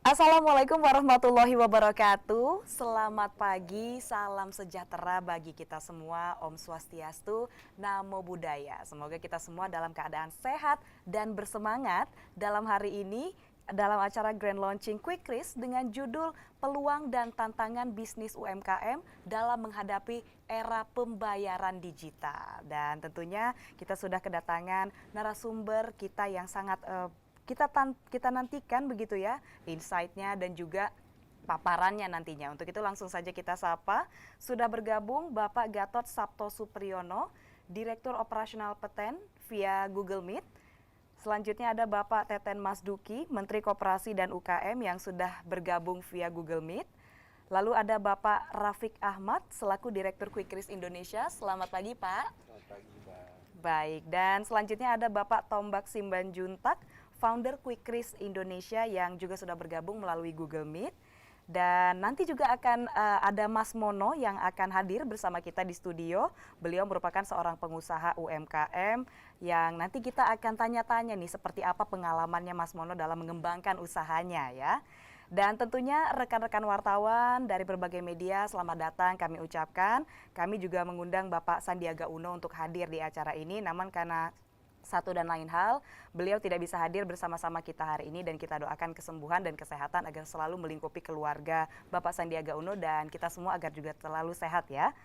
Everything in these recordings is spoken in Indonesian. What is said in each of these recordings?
Assalamualaikum warahmatullahi wabarakatuh. Selamat pagi, salam sejahtera bagi kita semua. Om Swastiastu, Namo Buddhaya. Semoga kita semua dalam keadaan sehat dan bersemangat dalam hari ini dalam acara Grand Launching Quick Quiz dengan judul Peluang dan Tantangan Bisnis UMKM dalam Menghadapi Era Pembayaran Digital. Dan tentunya kita sudah kedatangan narasumber kita yang sangat kita nantikan begitu ya, insight-nya dan juga paparannya nantinya. Untuk itu langsung saja kita sapa, sudah bergabung Bapak Gatot Sabto Supriyono, Direktur Operasional Peten via Google Meet. Selanjutnya ada Bapak Teten Mas Duki, Menteri Koperasi dan UKM yang sudah bergabung via Google Meet. Lalu ada Bapak Rafiq Ahmad selaku Direktur Quick Quiz Indonesia. Selamat pagi Pak. Selamat pagi Mbak. Baik, dan selanjutnya ada Bapak Tombak Simbanjuntak, Founder Quick Quiz Indonesia yang juga sudah bergabung melalui Google Meet. Dan nanti juga akan ada Mas Mono yang akan hadir bersama kita di studio. Beliau merupakan seorang pengusaha UMKM yang nanti kita akan tanya-tanya nih seperti apa pengalamannya Mas Mono dalam mengembangkan usahanya ya. Dan tentunya rekan-rekan wartawan dari berbagai media selamat datang kami ucapkan. Kami juga mengundang Bapak Sandiaga Uno untuk hadir di acara ini, namun karena satu dan lain hal, beliau tidak bisa hadir bersama-sama kita hari ini dan kita doakan kesembuhan dan kesehatan agar selalu melingkupi keluarga Bapak Sandiaga Uno dan kita semua agar juga selalu sehat ya.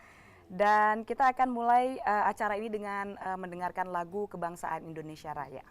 Dan kita akan mulai acara ini dengan mendengarkan lagu Kebangsaan Indonesia Raya.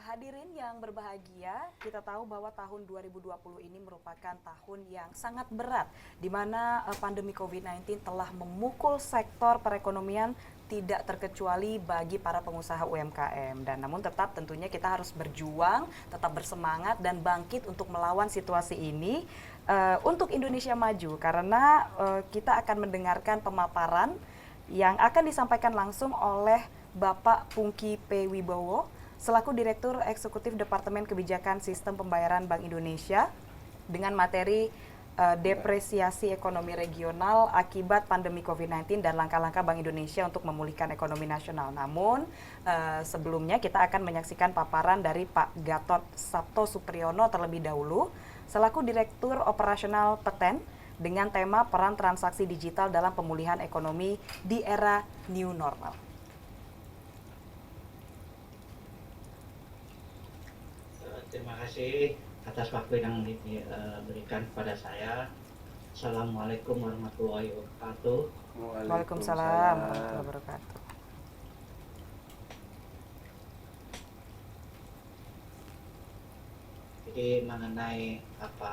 Hadirin yang berbahagia, kita tahu bahwa tahun 2020 ini merupakan tahun yang sangat berat, di mana pandemi COVID-19 telah memukul sektor perekonomian tidak terkecuali bagi para pengusaha UMKM. Dan namun tetap tentunya kita harus berjuang, tetap bersemangat dan bangkit untuk melawan situasi ini untuk Indonesia maju. Karena kita akan mendengarkan pemaparan yang akan disampaikan langsung oleh Bapak Pungki P. Wibowo, selaku Direktur Eksekutif Departemen Kebijakan Sistem Pembayaran Bank Indonesia dengan materi depresiasi ekonomi regional akibat pandemi COVID-19 dan langkah-langkah Bank Indonesia untuk memulihkan ekonomi nasional. Namun sebelumnya kita akan menyaksikan paparan dari Pak Gatot Sabto Supriyono terlebih dahulu selaku Direktur Operasional Peten dengan tema peran transaksi digital dalam pemulihan ekonomi di era new normal. Terima kasih atas waktu yang diberikan kepada saya. Assalamualaikum warahmatullahi wabarakatuh. Waalaikumsalam warahmatullahi wabarakatuh. Jadi mengenai eh,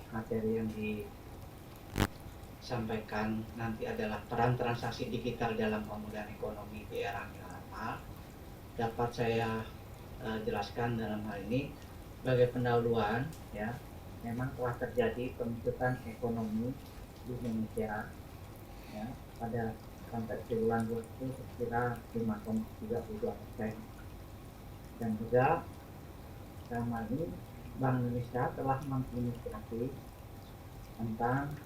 materi yang disampaikan nanti adalah peran transaksi digital dalam pemulihan ekonomi di era new normal. Dapat saya jelaskan dalam hal ini sebagai pendahuluan, ya, memang telah terjadi peningkatan ekonomi di Indonesia, ya, pada sampai triwulan 2 itu sekira 5,32%. Dan juga dalam hal ini Bank Indonesia telah menginisiasi tentang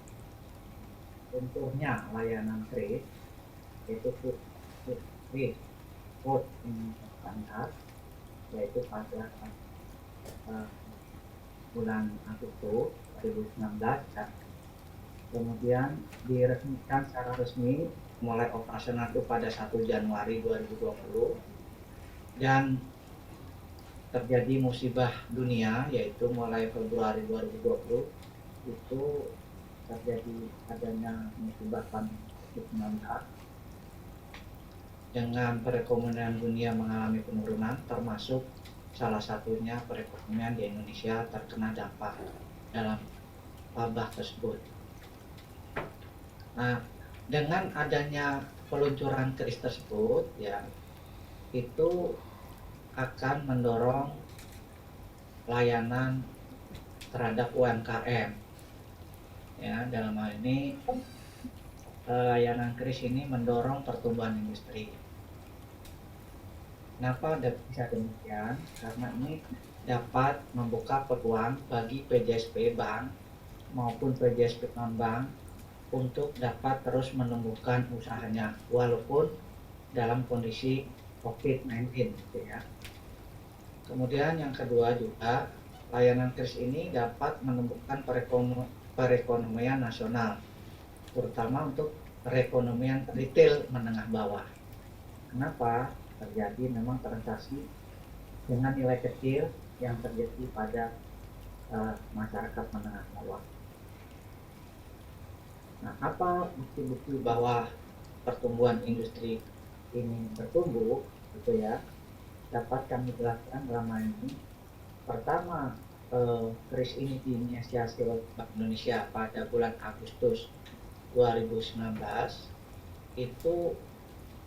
bentuknya layanan kredit, yaitu kredit code standar, yaitu pada bulan Agustus 2019, ya. Kemudian diresmikan secara resmi mulai operasional itu pada 1 Januari 2020, dan terjadi musibah dunia yaitu mulai Februari 2020 itu terjadi adanya musibah pandemi COVID-19 dengan perekonomian dunia mengalami penurunan, termasuk salah satunya perekonomian di Indonesia terkena dampak dalam wabah tersebut. Nah, dengan adanya peluncuran kris tersebut, ya, itu akan mendorong layanan terhadap UMKM, ya. Dalam hal ini layanan kris ini mendorong pertumbuhan industri. Kenapa bisa demikian? Karena ini dapat membuka peluang bagi PJSP bank maupun PJSP non bank untuk dapat terus menumbuhkan usahanya walaupun dalam kondisi COVID-19, gitu ya. Kemudian yang kedua juga, layanan kris ini dapat menumbuhkan perekonomian nasional, terutama untuk perekonomian retail menengah bawah. Kenapa? Terjadi memang transaksi dengan nilai kecil yang terjadi pada masyarakat menengah bawah. Nah, apa bukti-bukti bahwa pertumbuhan industri ini bertumbuh, gitu ya, dapat kami jelaskan dalam hal ini. Pertama, kris ini diinisiasi oleh Bank Indonesia pada bulan Agustus 2019. Itu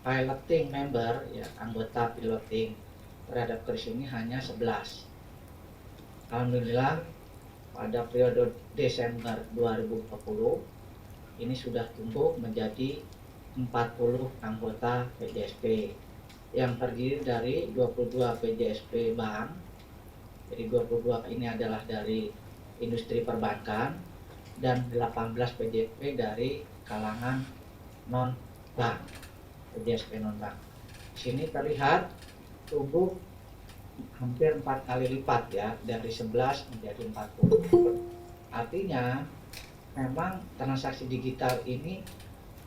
piloting member, ya, anggota piloting terhadap kris ini hanya 11. Alhamdulillah pada periode Desember 2020 ini sudah tumbuh menjadi 40 anggota PJSP yang terdiri dari 22 PJSP bank. Jadi 22 ini adalah dari industri perbankan dan 18 PJSP dari kalangan non bank, PJSP non bank. Sini terlihat tumbuh hampir 4 kali lipat, ya, dari 11 menjadi 40. Artinya memang transaksi digital ini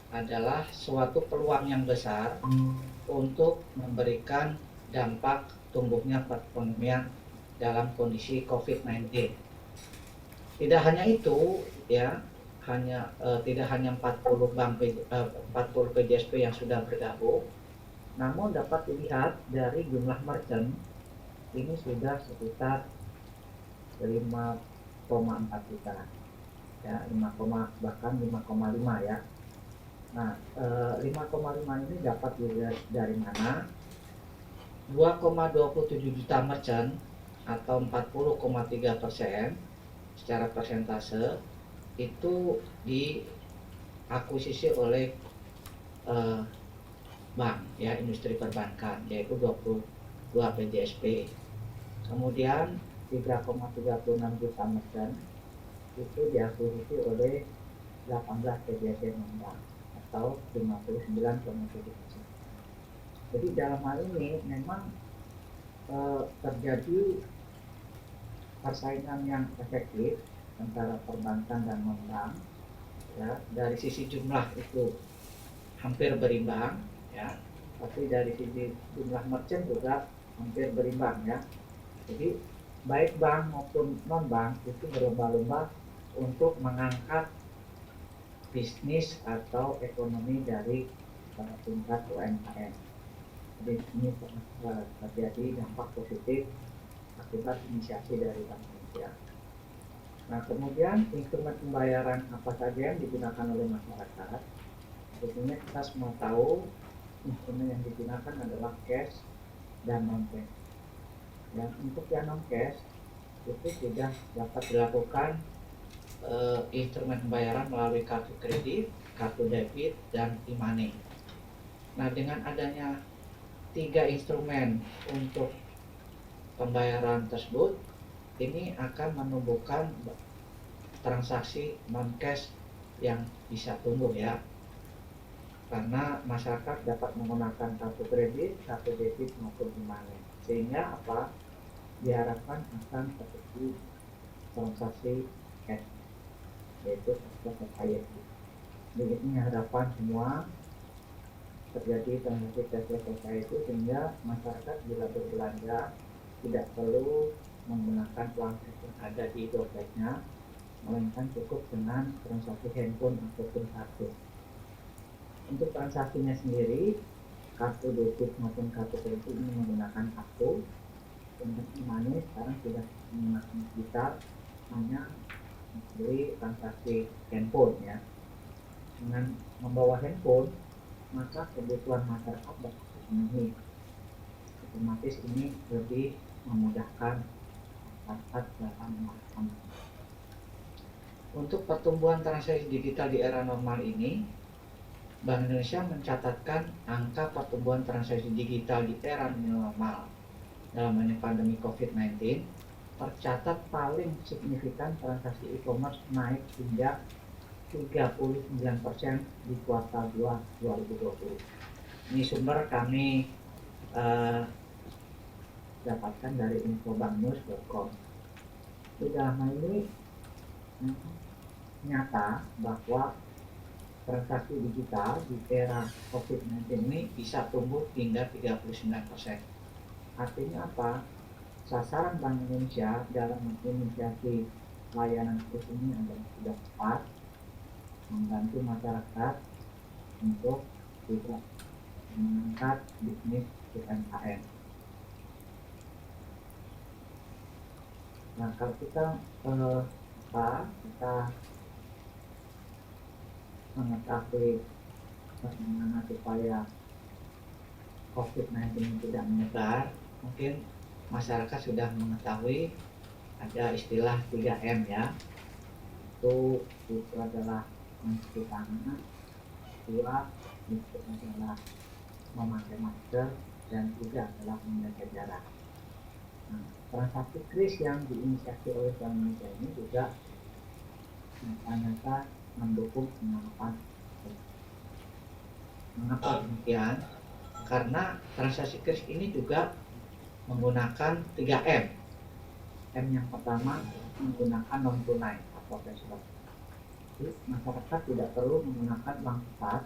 adalah suatu peluang yang besar untuk memberikan dampak tumbuhnya perekonomian dalam kondisi COVID-19. Tidak hanya itu, ya, tidak hanya 40 PJSP yang sudah bergabung, namun dapat dilihat dari jumlah merchant ini sudah sekitar 5,4 juta, ya, bahkan 5,5, ya. Nah, 5,5 ini dapat dilihat dari mana? 2,27 juta merchant atau 40,3% secara persentase itu diakuisisi oleh bank, ya, industri perbankan, yaitu 22 PJSP. Kemudian 3,36 juta merchant itu diakuisisi oleh 18 PJSP non bank atau 59,7%. Jadi dalam hal ini memang terjadi persaingan yang efektif antara perbankan dan non bank, ya. Dari sisi jumlah itu hampir berimbang, ya, tapi dari sisi jumlah merchant juga hampir berimbang, ya. Jadi baik bank maupun non bank itu berlomba-lomba untuk mengangkat bisnis atau ekonomi dari tingkat UMKM. Jadi ini terjadi dampak positif akibat inisiasi dari Bank Indonesia. Nah, kemudian instrumen pembayaran apa saja yang digunakan oleh masyarakat? Tentunya kita semua tahu instrumen yang digunakan adalah cash dan non-cash. Dan untuk yang non-cash itu sudah dapat dilakukan instrumen pembayaran melalui kartu kredit, kartu debit, dan e-money. Nah, dengan adanya 3 instrumen untuk pembayaran tersebut, ini akan menumbuhkan transaksi non-cash yang bisa tumbuh ya, karena masyarakat dapat menggunakan kartu kredit, kartu debit maupun e-money, sehingga apa diharapkan akan terjadi transaksi cash, yaitu cashless. Jadi ini harapan semua terjadi transaksi cashless society, sehingga masyarakat bila berbelanja tidak perlu menggunakan uang cash yang ada di dompetnya, melainkan cukup dengan transaksi handphone ataupun kartu. Untuk transaksinya sendiri, kartu debit maupun kartu kredit ini menggunakan kartu. Untuk e-money sekarang sudah menggunakan digital, hanya membeli transaksi handphone ya. Dengan membawa handphone, maka kebutuhan masyarakat dapat terpenuhi. Otomatis ini lebih memudahkan masyarakat dalam melakukan. Untuk pertumbuhan transaksi digital di era normal ini, Bank Indonesia mencatatkan angka pertumbuhan transaksi digital di era normal dalam ini pandemi COVID-19 tercatat paling signifikan transaksi e-commerce naik hingga 39% di kuartal 2 2020. Ini sumber kami dapatkan dari infobanknews.com. Di dalam hal ini nyata bahwa transaksi digital di era COVID-19 ini bisa tumbuh hingga 39%. Artinya apa? Sasaran Bank Indonesia dalam menginisiasi layanan kris ini adalah sudah tepat, membantu masyarakat untuk tidak mengangkat bisnis UMKM. Nah, kalau kita mengetahui bagaimana supaya COVID-19 tidak menyebar, mungkin masyarakat sudah mengetahui ada istilah 3M ya. Itu adalah mencuci tangan, kedua itu adalah memakai masker, dan tiga adalah menjaga jarak. Nah, transaksi kris yang diinisiasi oleh Bank Indonesia ini juga ternyata mendukung penerapan. Mengapa demikian? Karena transaksi kris ini juga menggunakan 3M. M yang pertama menggunakan non tunai atau cashless. Jadi masyarakat tidak perlu menggunakan uang kertas.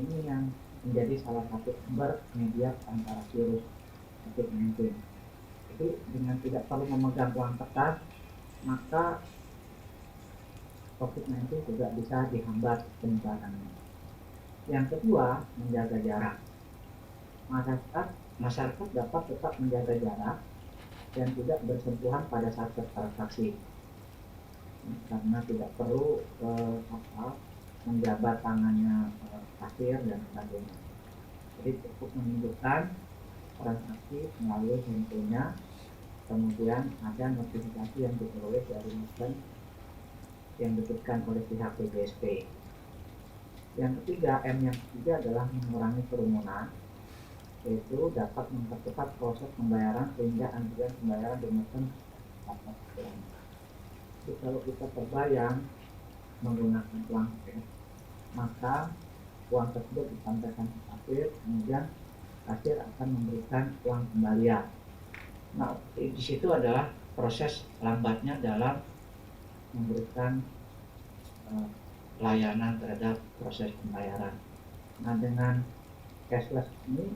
Ini yang menjadi salah satu sumber media antara virus COVID-19. Jadi dengan tidak perlu memegang uang kertas, maka COVID-19 juga bisa dihambat penyebarannya. Yang kedua, menjaga jarak. Masyarakat dapat tetap menjaga jarak dan tidak bersentuhan pada saat bertransaksi, karena tidak perlu menjabat tangannya kasir dan sebagainya. Jadi cukup menunjukkan transaksi melalui handphonenya, kemudian ada notifikasi yang diperoleh dari merchant yang diberikan oleh pihak BJSP. Yang ketiga, M yang ketiga adalah mengurangi kerumunan, yaitu dapat mempercepat proses pembayaran sehingga antrian pembayaran di merchant dapat dikurangi. Jadi kalau kita terbayang menggunakan uang cash, maka uang tersebut disampaikan ke kasir, kemudian kasir akan memberikan uang kembalian. Nah, di situ adalah proses lambatnya dalam memberikan layanan terhadap proses pembayaran. Nah, dengan cashless ini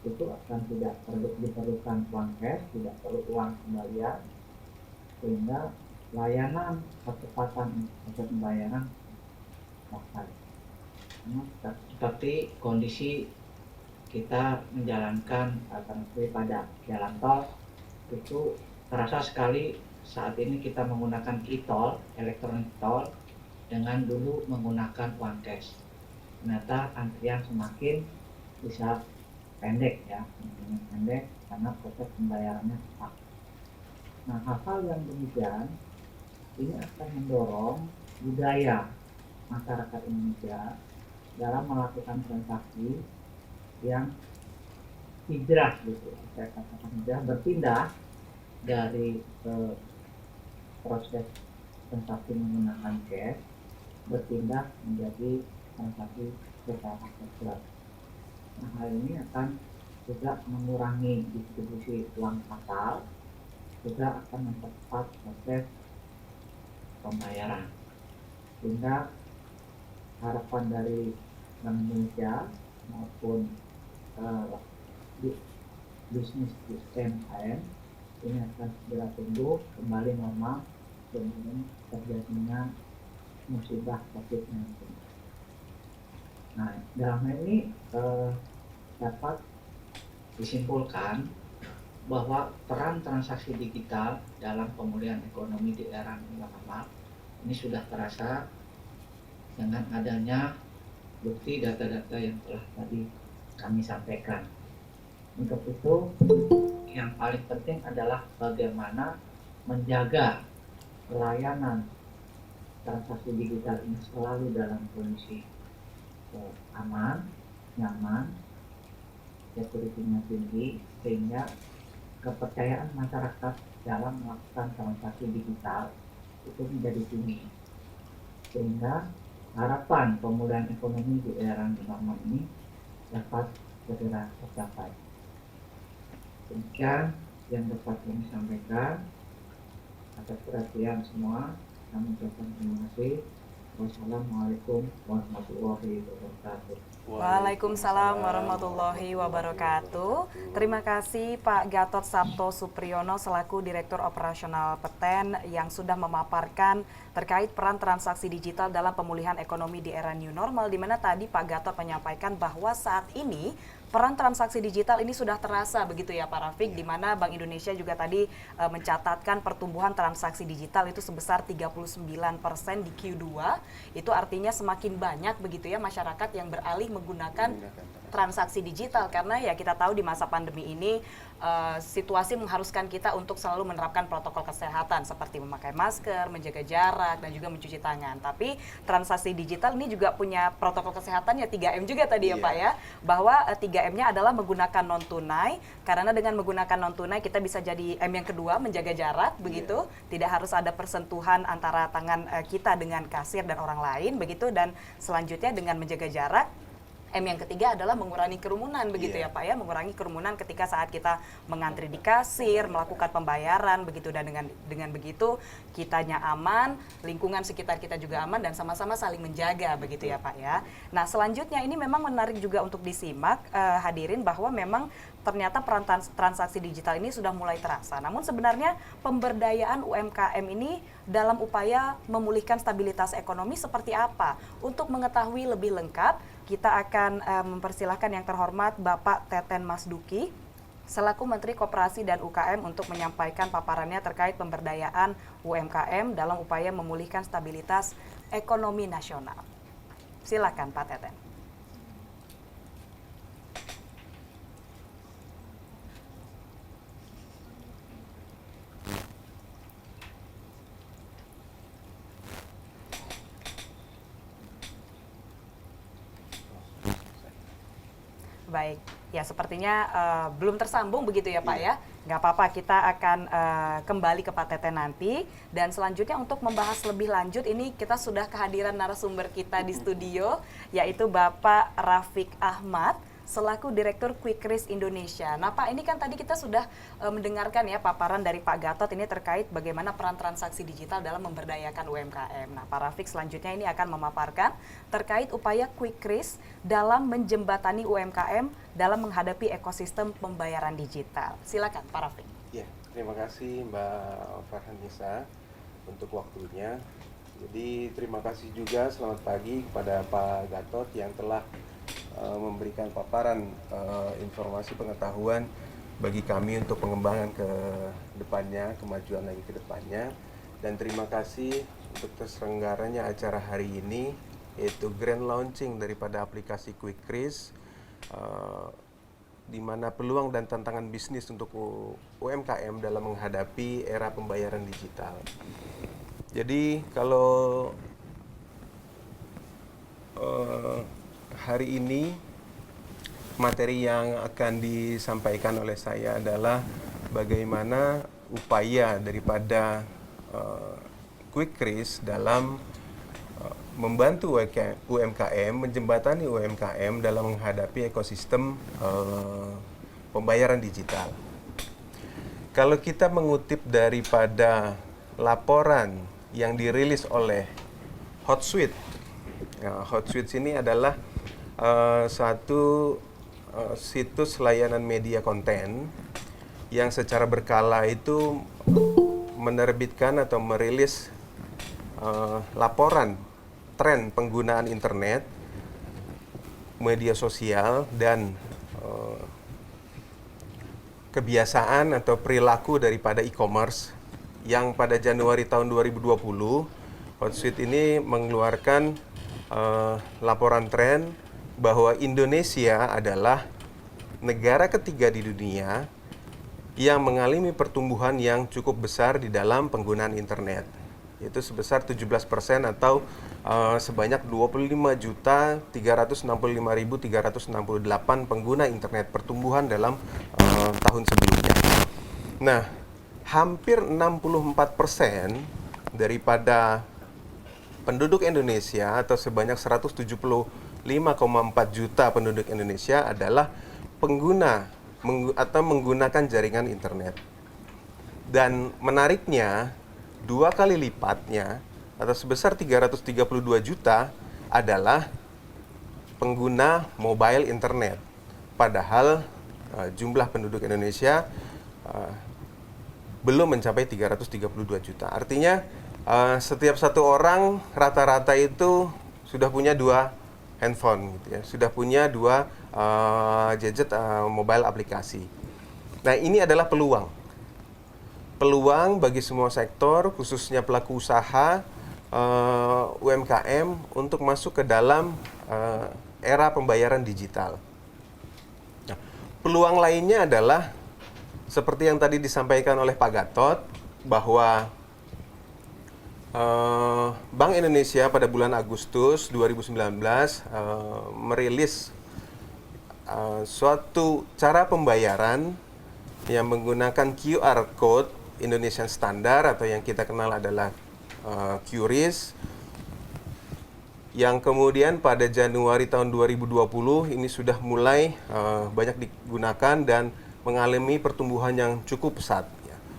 itu akan tidak perlu diperlukan uang cash, tidak perlu uang kembalian, sehingga layanan percepatan proses pembayaran bakal. Seperti kondisi kita menjalankan transaksi pada jalan tol, itu terasa sekali saat ini kita menggunakan e-toll, elektronik toll, dengan dulu menggunakan uang cash. Ternyata antrian semakin bisa pendek ya, semakin pendek karena proses pembayarannya cepat. Nah, hal-hal yang demikian ini akan mendorong budaya masyarakat Indonesia dalam melakukan transaksi yang hijrah gitu, saya katakan hijrah, berpindah dari proses transaksi menggunakan cash berpindah menjadi transaksi secara virtual. Nah, hal ini akan juga mengurangi distribusi uang fatal, juga akan mempercepat proses pembayaran. Sehingga harapan dari Bank Indonesia maupun bisnis UMKM ini akan segera tumbuh kembali normal dengan terjadinya musibah COVID-19. Nah, dalam hal ini dapat disimpulkan bahwa peran transaksi digital dalam pemulihan ekonomi di era new normal ini sudah terasa dengan adanya bukti data-data yang telah tadi kami sampaikan. Untuk itu, yang paling penting adalah bagaimana menjaga pelayanan transaksi digital ini selalu dalam kondisi aman, nyaman, security-nya tinggi, sehingga kepercayaan masyarakat dalam melakukan transaksi digital itu menjadi tinggi. Sehingga harapan pemulihan ekonomi di era normal ini dapat segera tercapai. Demikian yang dapat kami sampaikan. Atas perhatian semua, kami ucapkan terima kasih. Wassalamualaikum warahmatullahi wabarakatuh. Waalaikumsalam warahmatullahi wabarakatuh. Terima kasih Pak Gatot Sabto Supriyono selaku Direktur Operasional Peten yang sudah memaparkan terkait peran transaksi digital dalam pemulihan ekonomi di era new normal, di mana tadi Pak Gatot menyampaikan bahwa saat ini peran transaksi digital ini sudah terasa begitu ya Pak Rafiq, di mana Bank Indonesia juga tadi mencatatkan pertumbuhan transaksi digital itu sebesar 39% di Q2. Itu artinya semakin banyak begitu ya masyarakat yang beralih menggunakan transaksi digital, karena ya kita tahu di masa pandemi ini situasi mengharuskan kita untuk selalu menerapkan protokol kesehatan seperti memakai masker, menjaga jarak, dan juga mencuci tangan. Tapi transaksi digital ini juga punya protokol kesehatan ya 3M juga tadi ya Pak ya, bahwa 3M-nya adalah menggunakan non tunai, karena dengan menggunakan non tunai kita bisa jadi M yang kedua, menjaga jarak begitu, tidak harus ada persentuhan antara tangan kita dengan kasir dan orang lain begitu, dan selanjutnya dengan menjaga jarak. M yang ketiga adalah mengurangi kerumunan begitu ya Pak ya, mengurangi kerumunan ketika saat kita mengantri di kasir, melakukan pembayaran begitu, dan dengan begitu kitanya aman, lingkungan sekitar kita juga aman, dan sama-sama saling menjaga begitu ya Pak ya. Nah, selanjutnya ini memang menarik juga untuk disimak hadirin, bahwa memang ternyata peran transaksi digital ini sudah mulai terasa. Namun sebenarnya pemberdayaan UMKM ini dalam upaya memulihkan stabilitas ekonomi seperti apa? Untuk mengetahui lebih lengkap, kita akan mempersilahkan yang terhormat Bapak Teten Mas Duki selaku Menteri Koperasi dan UKM untuk menyampaikan paparannya terkait pemberdayaan UMKM dalam upaya memulihkan stabilitas ekonomi nasional. Silakan Pak Teten. Baik, ya sepertinya belum tersambung begitu ya Pak ya. Nggak apa-apa, kita akan kembali ke Pak Teten nanti. Dan selanjutnya untuk membahas lebih lanjut, ini kita sudah kehadiran narasumber kita di studio, yaitu Bapak Rafiq Ahmad selaku Direktur Quickris Indonesia. Nah Pak, ini kan tadi kita sudah mendengarkan ya paparan dari Pak Gatot ini terkait bagaimana peran transaksi digital dalam memberdayakan UMKM. Nah Pak Rafiq selanjutnya ini akan memaparkan terkait upaya Quickris dalam menjembatani UMKM dalam menghadapi ekosistem pembayaran digital. Silakan Pak Rafiq. Ya, terima kasih Mbak Farhanisa untuk waktunya. Jadi terima kasih juga, selamat pagi kepada Pak Gatot yang telah memberikan paparan informasi pengetahuan bagi kami untuk pengembangan ke depannya, kemajuan lagi ke depannya. Dan terima kasih untuk terselenggaranya acara hari ini, yaitu grand launching daripada aplikasi QuickKris, di mana peluang dan tantangan bisnis untuk UMKM dalam menghadapi era pembayaran digital. Jadi kalau hari ini materi yang akan disampaikan oleh saya adalah bagaimana upaya daripada QuickKris dalam membantu UMKM, menjembatani UMKM dalam menghadapi ekosistem pembayaran digital. Kalau kita mengutip daripada laporan yang dirilis oleh Hotsuite, Hotsuite ini adalah satu situs layanan media konten yang secara berkala itu menerbitkan atau merilis laporan tren penggunaan internet, media sosial, dan kebiasaan atau perilaku daripada e-commerce yang pada Januari tahun 2020 Hotsuite ini mengeluarkan laporan tren bahwa Indonesia adalah negara ketiga di dunia yang mengalami pertumbuhan yang cukup besar di dalam penggunaan internet, yaitu sebesar 17% atau sebanyak 25.365.368 pengguna internet, pertumbuhan dalam tahun sebelumnya. Nah, hampir 64% daripada penduduk Indonesia atau sebanyak 175,4 juta penduduk Indonesia adalah pengguna atau menggunakan jaringan internet. Dan menariknya, 2 kali lipatnya atau sebesar 332 juta adalah pengguna mobile internet. Padahal jumlah penduduk Indonesia belum mencapai 332 juta. Artinya setiap satu orang rata-rata itu sudah punya 2 handphone gitu ya, sudah punya 2 gadget mobile aplikasi. Nah, ini adalah peluang bagi semua sektor, khususnya pelaku usaha UMKM untuk masuk ke dalam era pembayaran digital. Nah, peluang lainnya adalah seperti yang tadi disampaikan oleh Pak Gatot bahwa Bank Indonesia pada bulan Agustus 2019 merilis suatu cara pembayaran yang menggunakan QR Code Indonesian Standard atau yang kita kenal adalah QRIS, yang kemudian pada Januari tahun 2020 ini sudah mulai banyak digunakan dan mengalami pertumbuhan yang cukup pesat.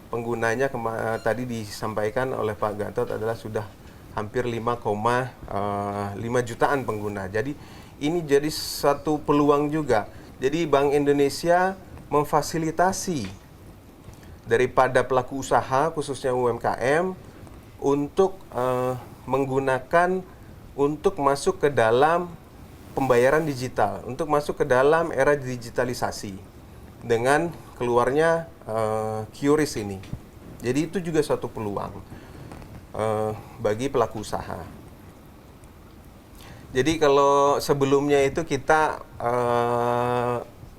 Penggunanya tadi disampaikan oleh Pak Gatot adalah sudah hampir 5,5 jutaan pengguna. Jadi ini jadi satu peluang juga. Jadi Bank Indonesia memfasilitasi daripada pelaku usaha khususnya UMKM untuk menggunakan untuk masuk ke dalam pembayaran digital, untuk masuk ke dalam era digitalisasi dengan keluarnya QRIS ini. Jadi itu juga suatu peluang bagi pelaku usaha. Jadi kalau sebelumnya itu kita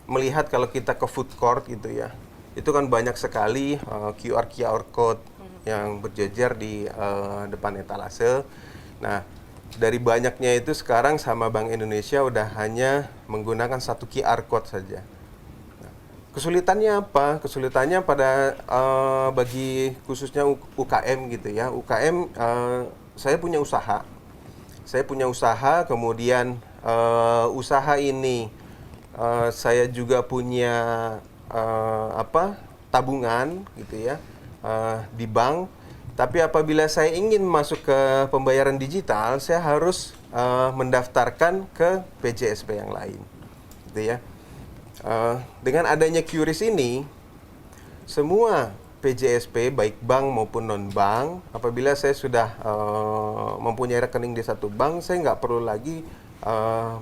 melihat kalau kita ke food court gitu ya, itu kan banyak sekali QR code yang berjejer di depan etalase. Nah, dari banyaknya itu sekarang sama Bank Indonesia udah hanya menggunakan satu QR code saja. Kesulitannya apa? Kesulitannya pada bagi khususnya UKM gitu ya. UKM, saya punya usaha. Kemudian usaha ini saya juga punya tabungan gitu ya di bank. Tapi apabila saya ingin masuk ke pembayaran digital, saya harus mendaftarkan ke PJSP yang lain, gitu ya. Dengan adanya QRIS ini, semua PJSP baik bank maupun non bank, apabila saya sudah mempunyai rekening di satu bank, saya nggak perlu lagi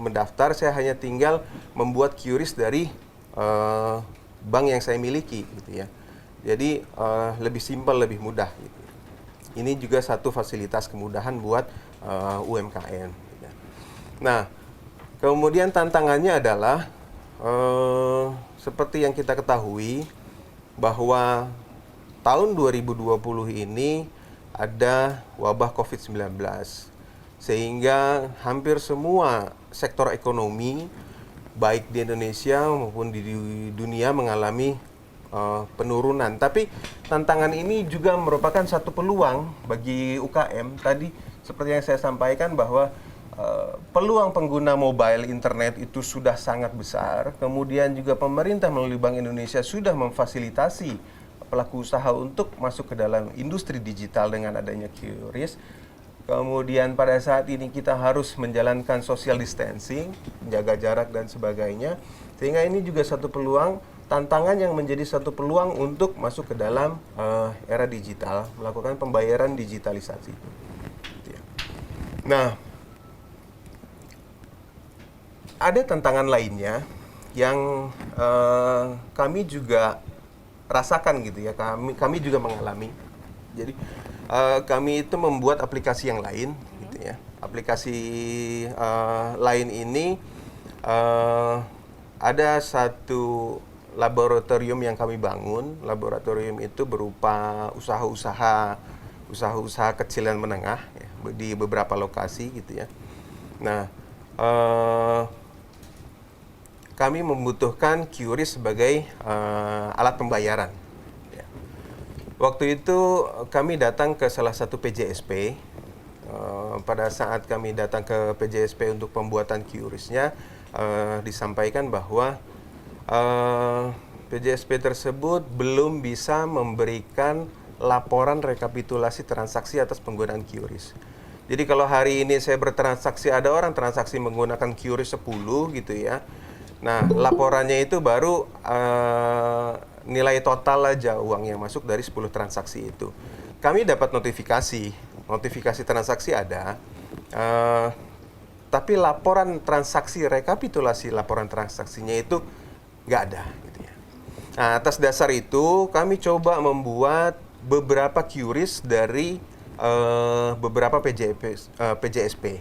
mendaftar. Saya hanya tinggal membuat QRIS dari bank yang saya miliki gitu ya. Jadi lebih simpel, lebih mudah gitu. Ini juga satu fasilitas kemudahan buat UMKM. Gitu. Nah, kemudian tantangannya adalah seperti yang kita ketahui bahwa tahun 2020 ini ada wabah COVID-19 sehingga hampir semua sektor ekonomi baik di Indonesia maupun di dunia mengalami penurunan. Tapi tantangan ini juga merupakan satu peluang bagi UKM. Tadi seperti yang saya sampaikan bahwa peluang pengguna mobile internet itu sudah sangat besar. Kemudian juga pemerintah melalui Bank Indonesia sudah memfasilitasi pelaku usaha untuk masuk ke dalam industri digital dengan adanya QRIS. Kemudian pada saat ini kita harus menjalankan social distancing, jaga jarak dan sebagainya. Sehingga ini juga satu peluang, tantangan yang menjadi satu peluang untuk masuk ke dalam era digital, melakukan pembayaran digitalisasi. Nah, ada tantangan lainnya yang kami juga rasakan gitu ya, kami juga mengalami. Jadi kami itu membuat aplikasi yang lain, gitu ya. Aplikasi lain ini ada satu laboratorium yang kami bangun. Laboratorium itu berupa usaha-usaha kecil dan menengah ya, di beberapa lokasi gitu ya. Nah, kami membutuhkan QRIS sebagai alat pembayaran. Ya. Waktu itu kami datang ke salah satu PJSP. Pada saat kami datang ke PJSP untuk pembuatan QRIS-nya, disampaikan bahwa PJSP tersebut belum bisa memberikan laporan rekapitulasi transaksi atas penggunaan QRIS. Jadi kalau hari ini saya bertransaksi, ada orang transaksi menggunakan QRIS 10 gitu ya. Nah, laporannya itu baru nilai total aja uang yang masuk dari 10 transaksi itu. Kami dapat notifikasi transaksi ada, tapi laporan transaksi, rekapitulasi laporan transaksinya itu nggak ada. Gitu ya. Nah, atas dasar itu kami coba membuat beberapa QRIS dari beberapa PJSP.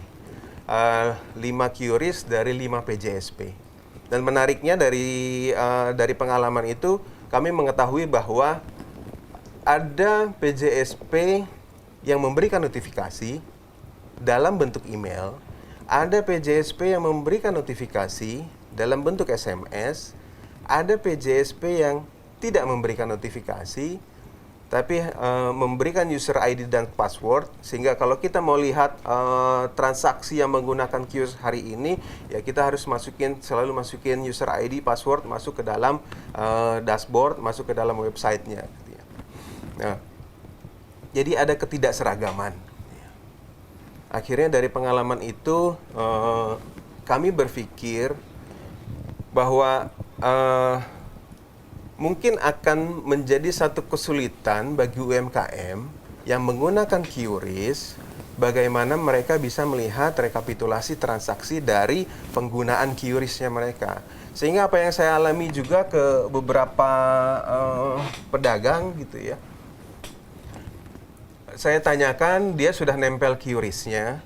5 QRIS dari 5 PJSP. Dan menariknya dari pengalaman itu, kami mengetahui bahwa ada PJSP yang memberikan notifikasi dalam bentuk email, ada PJSP yang memberikan notifikasi dalam bentuk SMS, ada PJSP yang tidak memberikan notifikasi, tapi memberikan user ID dan password, sehingga kalau kita mau lihat transaksi yang menggunakan QRIS hari ini, ya kita harus selalu masukin user ID, password, masuk ke dalam dashboard, masuk ke dalam websitenya. Nah, jadi ada ketidakseragaman. Akhirnya dari pengalaman itu, kami berpikir bahwa mungkin akan menjadi satu kesulitan bagi UMKM yang menggunakan QRIS, bagaimana mereka bisa melihat rekapitulasi transaksi dari penggunaan QRIS-nya mereka. Sehingga apa yang saya alami juga ke beberapa pedagang gitu ya, saya tanyakan, dia sudah nempel QRIS-nya,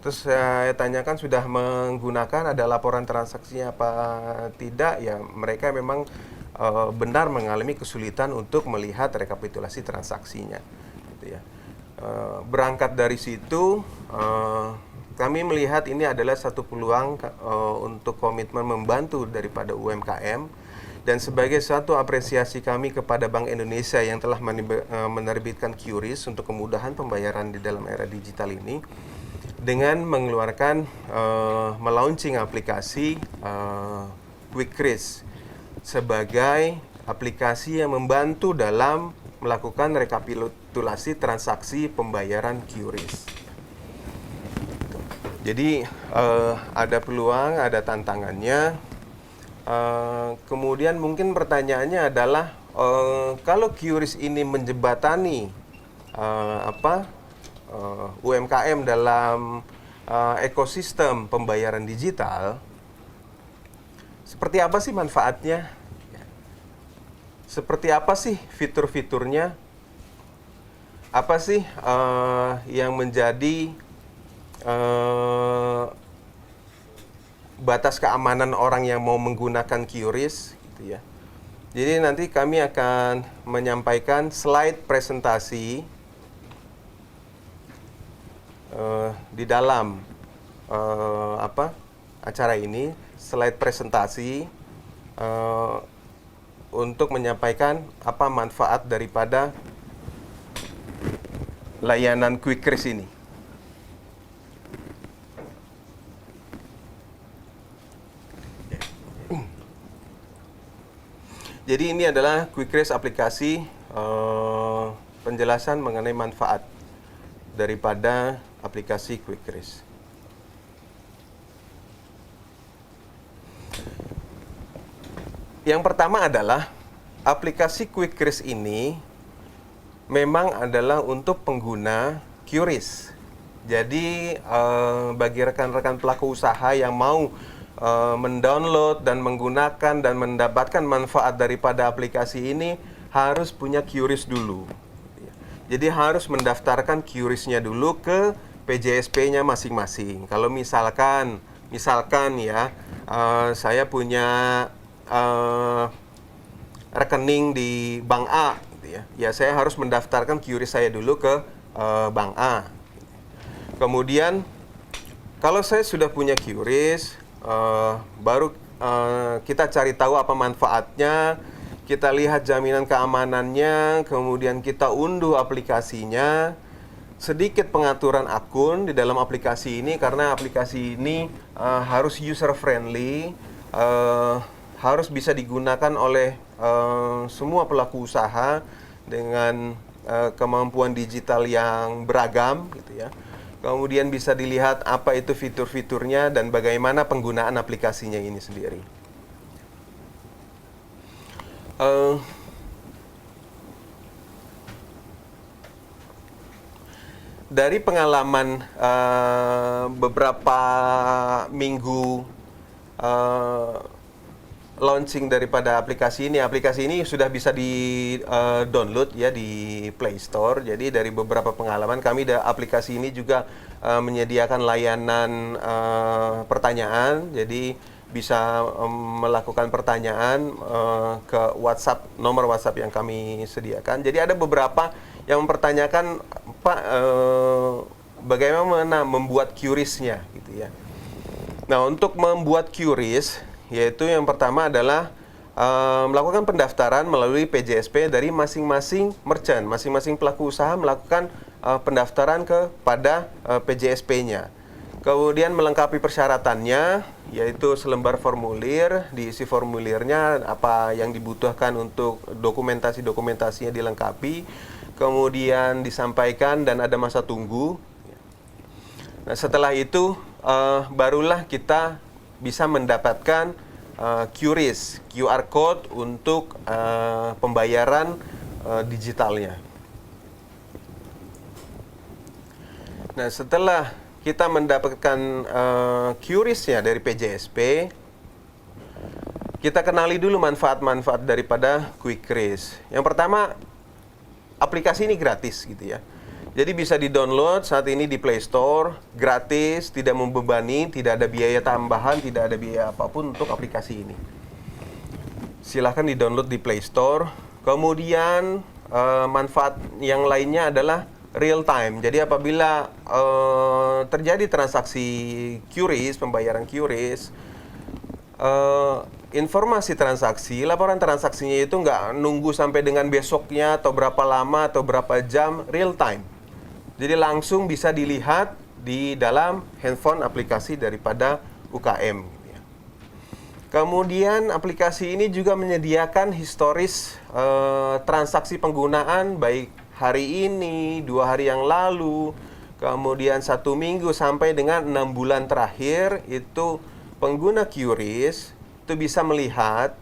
terus saya tanyakan sudah menggunakan, ada laporan transaksinya apa tidak, ya mereka memang benar mengalami kesulitan untuk melihat rekapitulasi transaksinya. Gitu ya. Berangkat dari situ, kami melihat ini adalah satu peluang untuk komitmen membantu daripada UMKM, dan sebagai satu apresiasi kami kepada Bank Indonesia yang telah menerbitkan QRIS untuk kemudahan pembayaran di dalam era digital ini, dengan mengeluarkan melaunching aplikasi QuickQRIS sebagai aplikasi yang membantu dalam melakukan rekapitulasi transaksi pembayaran QRIS. Jadi ada peluang, ada tantangannya. Kemudian mungkin pertanyaannya adalah kalau QRIS ini menjembatani UMKM dalam ekosistem pembayaran digital, seperti apa sih manfaatnya? seperti apa sih fitur-fiturnya? Apa sih yang menjadi batas keamanan orang yang mau menggunakan QRIS gitu ya. Jadi nanti kami akan menyampaikan slide presentasi di dalam acara ini, slide presentasi untuk menyampaikan apa manfaat daripada layanan QuickRIS ini. Jadi ini adalah QuickRIS aplikasi penjelasan mengenai manfaat daripada aplikasi QuickRIS. Yang pertama adalah aplikasi QuickRIS ini memang adalah untuk pengguna QRIS. Jadi bagi rekan-rekan pelaku usaha yang mau mendownload dan menggunakan dan mendapatkan manfaat daripada aplikasi ini harus punya QRIS dulu. Jadi harus mendaftarkan QRIS-nya dulu ke PJSP-nya masing-masing. Kalau misalkan ya saya punya rekening di Bank A, gitu ya saya harus mendaftarkan QRIS saya dulu ke Bank A. Kemudian kalau saya sudah punya QRIS, baru kita cari tahu apa manfaatnya, kita lihat jaminan keamanannya, kemudian kita unduh aplikasinya. Sedikit pengaturan akun di dalam aplikasi ini, karena aplikasi ini harus user friendly, harus bisa digunakan oleh semua pelaku usaha dengan kemampuan digital yang beragam gitu ya. Kemudian bisa dilihat apa itu fitur-fiturnya dan bagaimana penggunaan aplikasinya ini sendiri. Dari pengalaman beberapa minggu launching daripada aplikasi ini sudah bisa di-download ya di Play Store. Jadi dari beberapa pengalaman kami, aplikasi ini juga menyediakan layanan pertanyaan. Jadi bisa melakukan pertanyaan ke WhatsApp, nomor WhatsApp yang kami sediakan. Jadi ada beberapa yang mempertanyakan, Pak, bagaimana membuat QRIS-nya gitu ya. Nah, untuk membuat QRIS, yaitu yang pertama adalah melakukan pendaftaran melalui PJSP dari masing-masing merchant, masing-masing pelaku usaha melakukan pendaftaran kepada PJSP-nya. Kemudian melengkapi persyaratannya, yaitu selembar formulir, diisi formulirnya, apa yang dibutuhkan untuk dokumentasinya dilengkapi, kemudian disampaikan dan ada masa tunggu. Nah, setelah itu barulah kita bisa mendapatkan QRIS, QR Code untuk pembayaran digitalnya. Nah, setelah kita mendapatkan QRIS-nya dari PJSP, kita kenali dulu manfaat-manfaat daripada QuickRIS. Yang pertama, aplikasi ini gratis gitu ya. Jadi bisa di-download saat ini di Play Store, gratis, tidak membebani, tidak ada biaya tambahan, tidak ada biaya apapun untuk aplikasi ini. Silahkan di-download di Play Store. Kemudian manfaat yang lainnya adalah real time. Jadi apabila terjadi transaksi QRIS, pembayaran QRIS, informasi transaksi, laporan transaksinya itu nggak nunggu sampai dengan besoknya atau berapa lama atau berapa jam, real time. Jadi langsung bisa dilihat di dalam handphone aplikasi daripada UKM. Kemudian aplikasi ini juga menyediakan historis transaksi penggunaan baik hari ini, 2 hari yang lalu, kemudian 1 minggu sampai dengan 6 bulan terakhir. Itu pengguna QRIS itu bisa melihat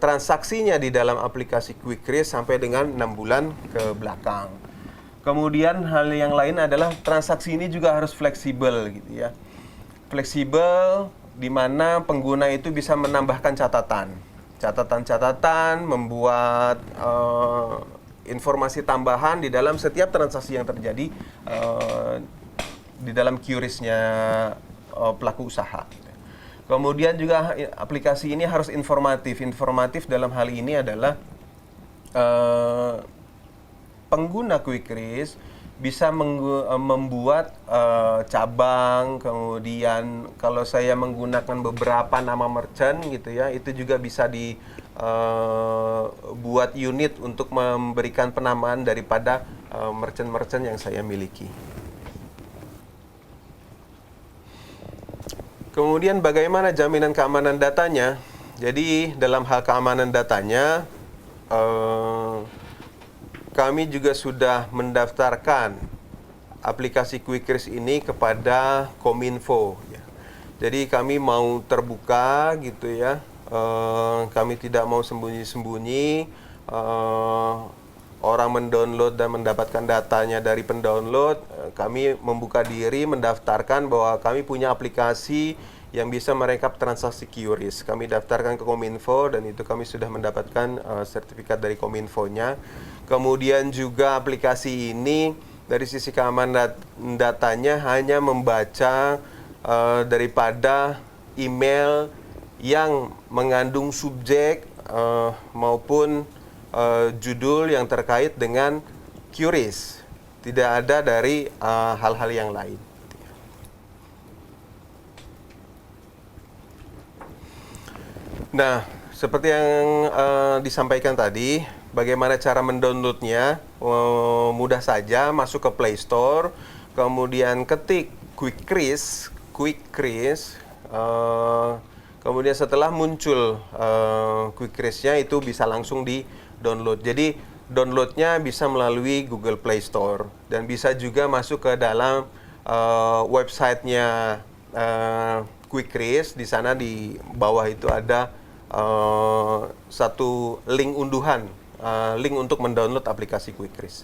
transaksinya di dalam aplikasi QuickRIS sampai dengan 6 bulan ke belakang. Kemudian hal yang lain adalah transaksi ini juga harus fleksibel gitu ya. Fleksibel di mana pengguna itu bisa menambahkan catatan. catatan-catatan, membuat informasi tambahan di dalam setiap transaksi yang terjadi di dalam QRIS-nya pelaku usaha. Kemudian juga aplikasi ini harus informatif. Informatif dalam hal ini adalah pengguna QuickRisk bisa membuat cabang, kemudian kalau saya menggunakan beberapa nama merchant gitu ya, itu juga bisa dibuat unit untuk memberikan penamaan daripada merchant-merchant yang saya miliki. Kemudian bagaimana jaminan keamanan datanya? Jadi dalam hal keamanan datanya, kami juga sudah mendaftarkan aplikasi QuickRisk ini kepada Kominfo. Ya. Jadi kami mau terbuka gitu ya, kami tidak mau sembunyi-sembunyi. Orang mendownload dan mendapatkan datanya dari pendownload, kami membuka diri mendaftarkan bahwa kami punya aplikasi yang bisa merekap transaksi QRIS. Kami daftarkan ke Kominfo dan itu kami sudah mendapatkan sertifikat dari Kominfonya. Kemudian juga aplikasi ini dari sisi keamanan datanya hanya membaca daripada email yang mengandung subjek maupun judul yang terkait dengan QRIS, tidak ada dari hal-hal yang lain. Nah, seperti yang disampaikan tadi, bagaimana cara mendownloadnya? Mudah saja, masuk ke Play Store, kemudian ketik QuickRisk, kemudian setelah muncul QuickRisk-nya itu bisa langsung di-download. Jadi downloadnya bisa melalui Google Play Store dan bisa juga masuk ke dalam websitenya QuickRisk. Di sana di bawah itu ada satu link unduhan, link untuk mendownload aplikasi QuickRisk.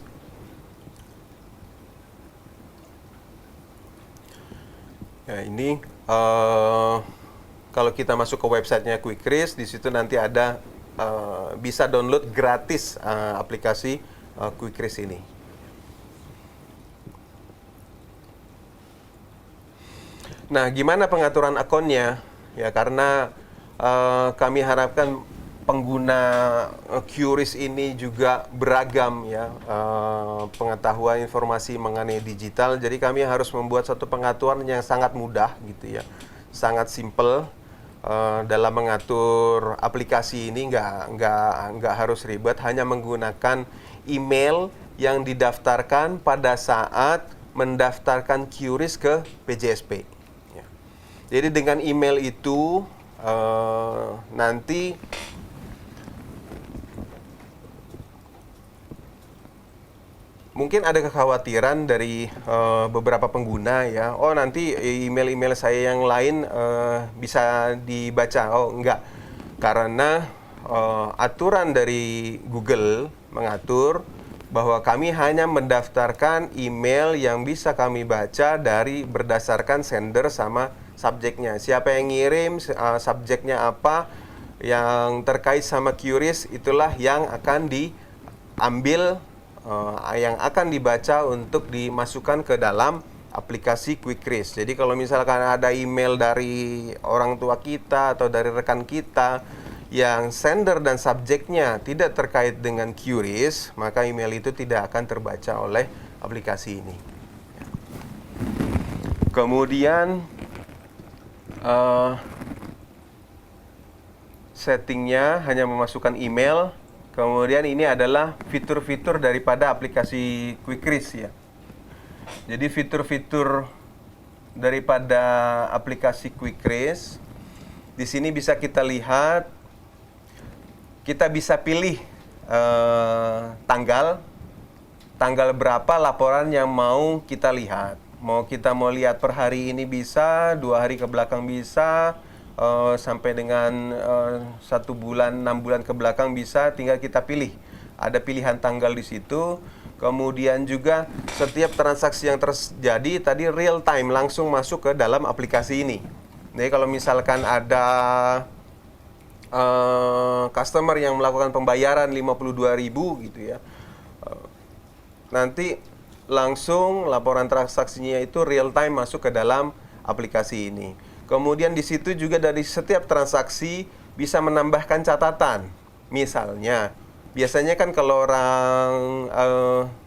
Ya, ini kalau kita masuk ke websitenya QuickRisk, di situ nanti ada bisa download gratis aplikasi QuickRisk ini. Nah, gimana pengaturan akunnya? Ya, karena kami harapkan pengguna QRIS ini juga beragam ya, pengetahuan informasi mengenai digital. Jadi kami harus membuat satu pengaturan yang sangat mudah gitu ya, sangat simple. Dalam mengatur aplikasi ini nggak harus ribet, hanya menggunakan email yang didaftarkan pada saat mendaftarkan QRIS ke PJSP. Ya. Jadi dengan email itu nanti mungkin ada kekhawatiran dari beberapa pengguna ya, oh nanti email-email saya yang lain bisa dibaca. Oh enggak, karena aturan dari Google mengatur bahwa kami hanya mendaftarkan email yang bisa kami baca dari berdasarkan sender sama subjeknya. Siapa yang ngirim, subjeknya apa, yang terkait sama QRIS, itulah yang akan diambil, yang akan dibaca untuk dimasukkan ke dalam aplikasi QuickRisk. Jadi kalau misalkan ada email dari orang tua kita atau dari rekan kita yang sender dan subjeknya tidak terkait dengan QRIS, maka email itu tidak akan terbaca oleh aplikasi ini. Kemudian settingnya hanya memasukkan email. Kemudian ini adalah fitur-fitur daripada aplikasi QuickRisk ya. Jadi fitur-fitur daripada aplikasi QuickRisk di sini bisa kita lihat, kita bisa pilih tanggal berapa laporan yang mau kita lihat. Mau lihat per hari ini bisa, 2 hari ke belakang bisa, sampai dengan 1 bulan, 6 bulan ke belakang bisa, tinggal kita pilih. Ada pilihan tanggal di situ. Kemudian juga setiap transaksi yang terjadi tadi real time langsung masuk ke dalam aplikasi ini. Jadi kalau misalkan ada customer yang melakukan pembayaran 52.000 gitu ya. Nanti langsung laporan transaksinya itu real time masuk ke dalam aplikasi ini. Kemudian di situ juga dari setiap transaksi bisa menambahkan catatan. Misalnya, biasanya kan kalau orang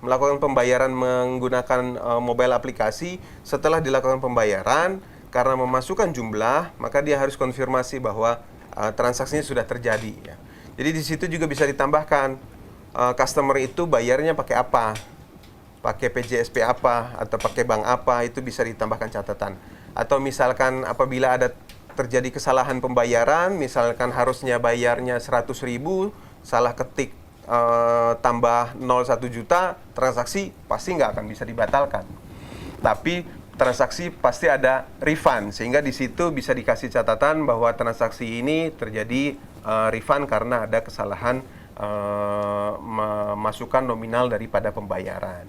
melakukan pembayaran menggunakan mobile aplikasi, setelah dilakukan pembayaran, karena memasukkan jumlah, maka dia harus konfirmasi bahwa transaksinya sudah terjadi. Ya. Jadi di situ juga bisa ditambahkan customer itu bayarnya pakai apa, pakai PJSP apa, atau pakai bank apa, itu bisa ditambahkan catatan. Atau misalkan apabila ada terjadi kesalahan pembayaran, misalkan harusnya bayarnya 100.000, salah ketik tambah 01 juta, transaksi pasti nggak akan bisa dibatalkan. Tapi transaksi pasti ada refund, sehingga di situ bisa dikasih catatan bahwa transaksi ini terjadi refund karena ada kesalahan memasukkan nominal daripada pembayaran.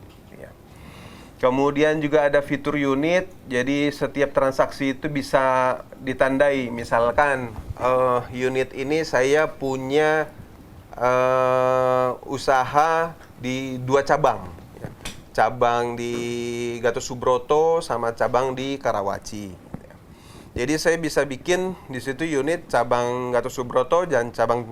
Kemudian juga ada fitur unit, jadi setiap transaksi itu bisa ditandai. Misalkan unit ini saya punya usaha di 2 cabang, ya. Cabang di Gatot Subroto sama cabang di Karawaci. Ya. Jadi saya bisa bikin di situ unit cabang Gatot Subroto dan cabang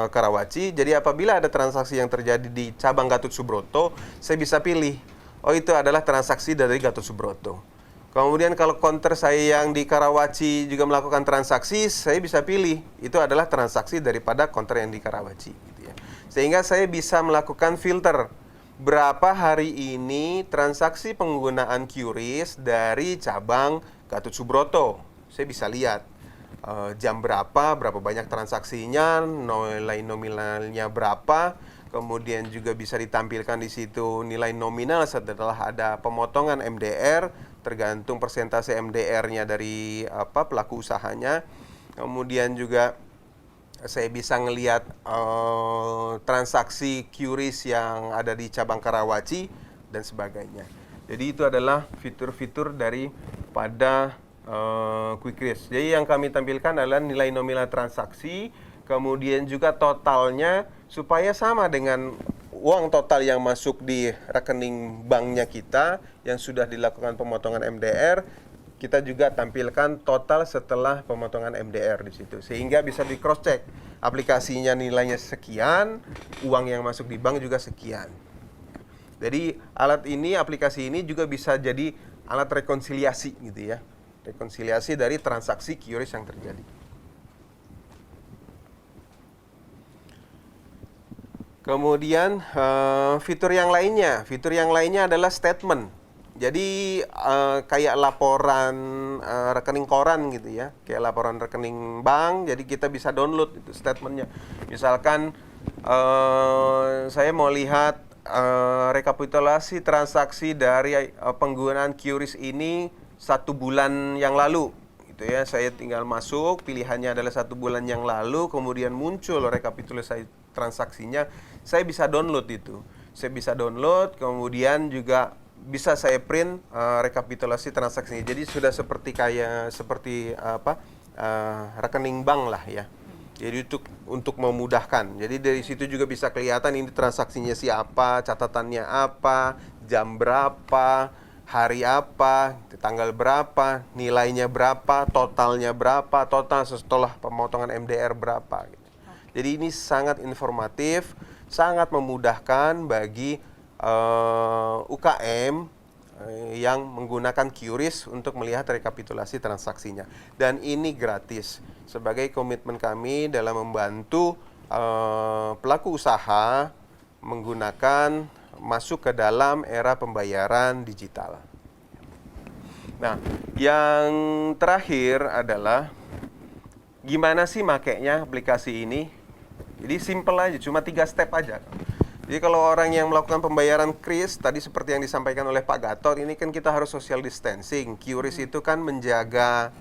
Karawaci. Jadi apabila ada transaksi yang terjadi di cabang Gatot Subroto, saya bisa pilih. Oh, itu adalah transaksi dari Gatot Subroto. Kemudian kalau counter saya yang di Karawaci juga melakukan transaksi, saya bisa pilih. Itu adalah transaksi daripada counter yang di Karawaci. Gitu ya. Sehingga saya bisa melakukan filter. Berapa hari ini transaksi penggunaan QRIS dari cabang Gatot Subroto. Saya bisa lihat jam berapa banyak transaksinya, nilai nominalnya berapa. Kemudian juga bisa ditampilkan di situ nilai nominal setelah ada pemotongan MDR, tergantung persentase MDR-nya dari pelaku usahanya. Kemudian juga saya bisa ngelihat transaksi QRIS yang ada di cabang Karawaci dan sebagainya. Jadi itu adalah fitur-fitur daripada QuickRIS. Jadi yang kami tampilkan adalah nilai nominal transaksi, kemudian juga totalnya supaya sama dengan uang total yang masuk di rekening banknya kita yang sudah dilakukan pemotongan MDR. Kita juga tampilkan total setelah pemotongan MDR di situ, sehingga bisa di cross check aplikasinya nilainya sekian, uang yang masuk di bank juga sekian. Jadi aplikasi ini juga bisa jadi alat rekonsiliasi gitu ya, rekonsiliasi dari transaksi QRIS yang terjadi. Kemudian fitur yang lainnya adalah statement. Jadi kayak laporan rekening koran gitu ya, kayak laporan rekening bank. Jadi kita bisa download itu statementnya. Misalkan saya mau lihat rekapitulasi transaksi dari penggunaan QRIS ini 1 bulan yang lalu. Gitu ya, saya tinggal masuk, pilihannya adalah 1 bulan yang lalu, kemudian muncul rekapitulasi transaksinya. Saya bisa download itu. Saya bisa download, kemudian juga bisa saya print rekapitulasi transaksinya. Jadi sudah seperti rekening bank lah ya. Jadi untuk memudahkan. Jadi dari situ juga bisa kelihatan ini transaksinya siapa, catatannya apa, jam berapa, hari apa, tanggal berapa, nilainya berapa, totalnya berapa, total setelah pemotongan MDR berapa. Jadi ini sangat informatif, sangat memudahkan bagi UKM yang menggunakan QRIS untuk melihat rekapitulasi transaksinya. Dan ini gratis sebagai komitmen kami dalam membantu pelaku usaha menggunakan masuk ke dalam era pembayaran digital. Nah, yang terakhir adalah gimana sih makainya aplikasi ini? Jadi simple aja, cuma 3 step aja. Jadi kalau orang yang melakukan pembayaran QRIS, tadi seperti yang disampaikan oleh Pak Gatot, ini kan kita harus social distancing. QRIS itu kan menjaga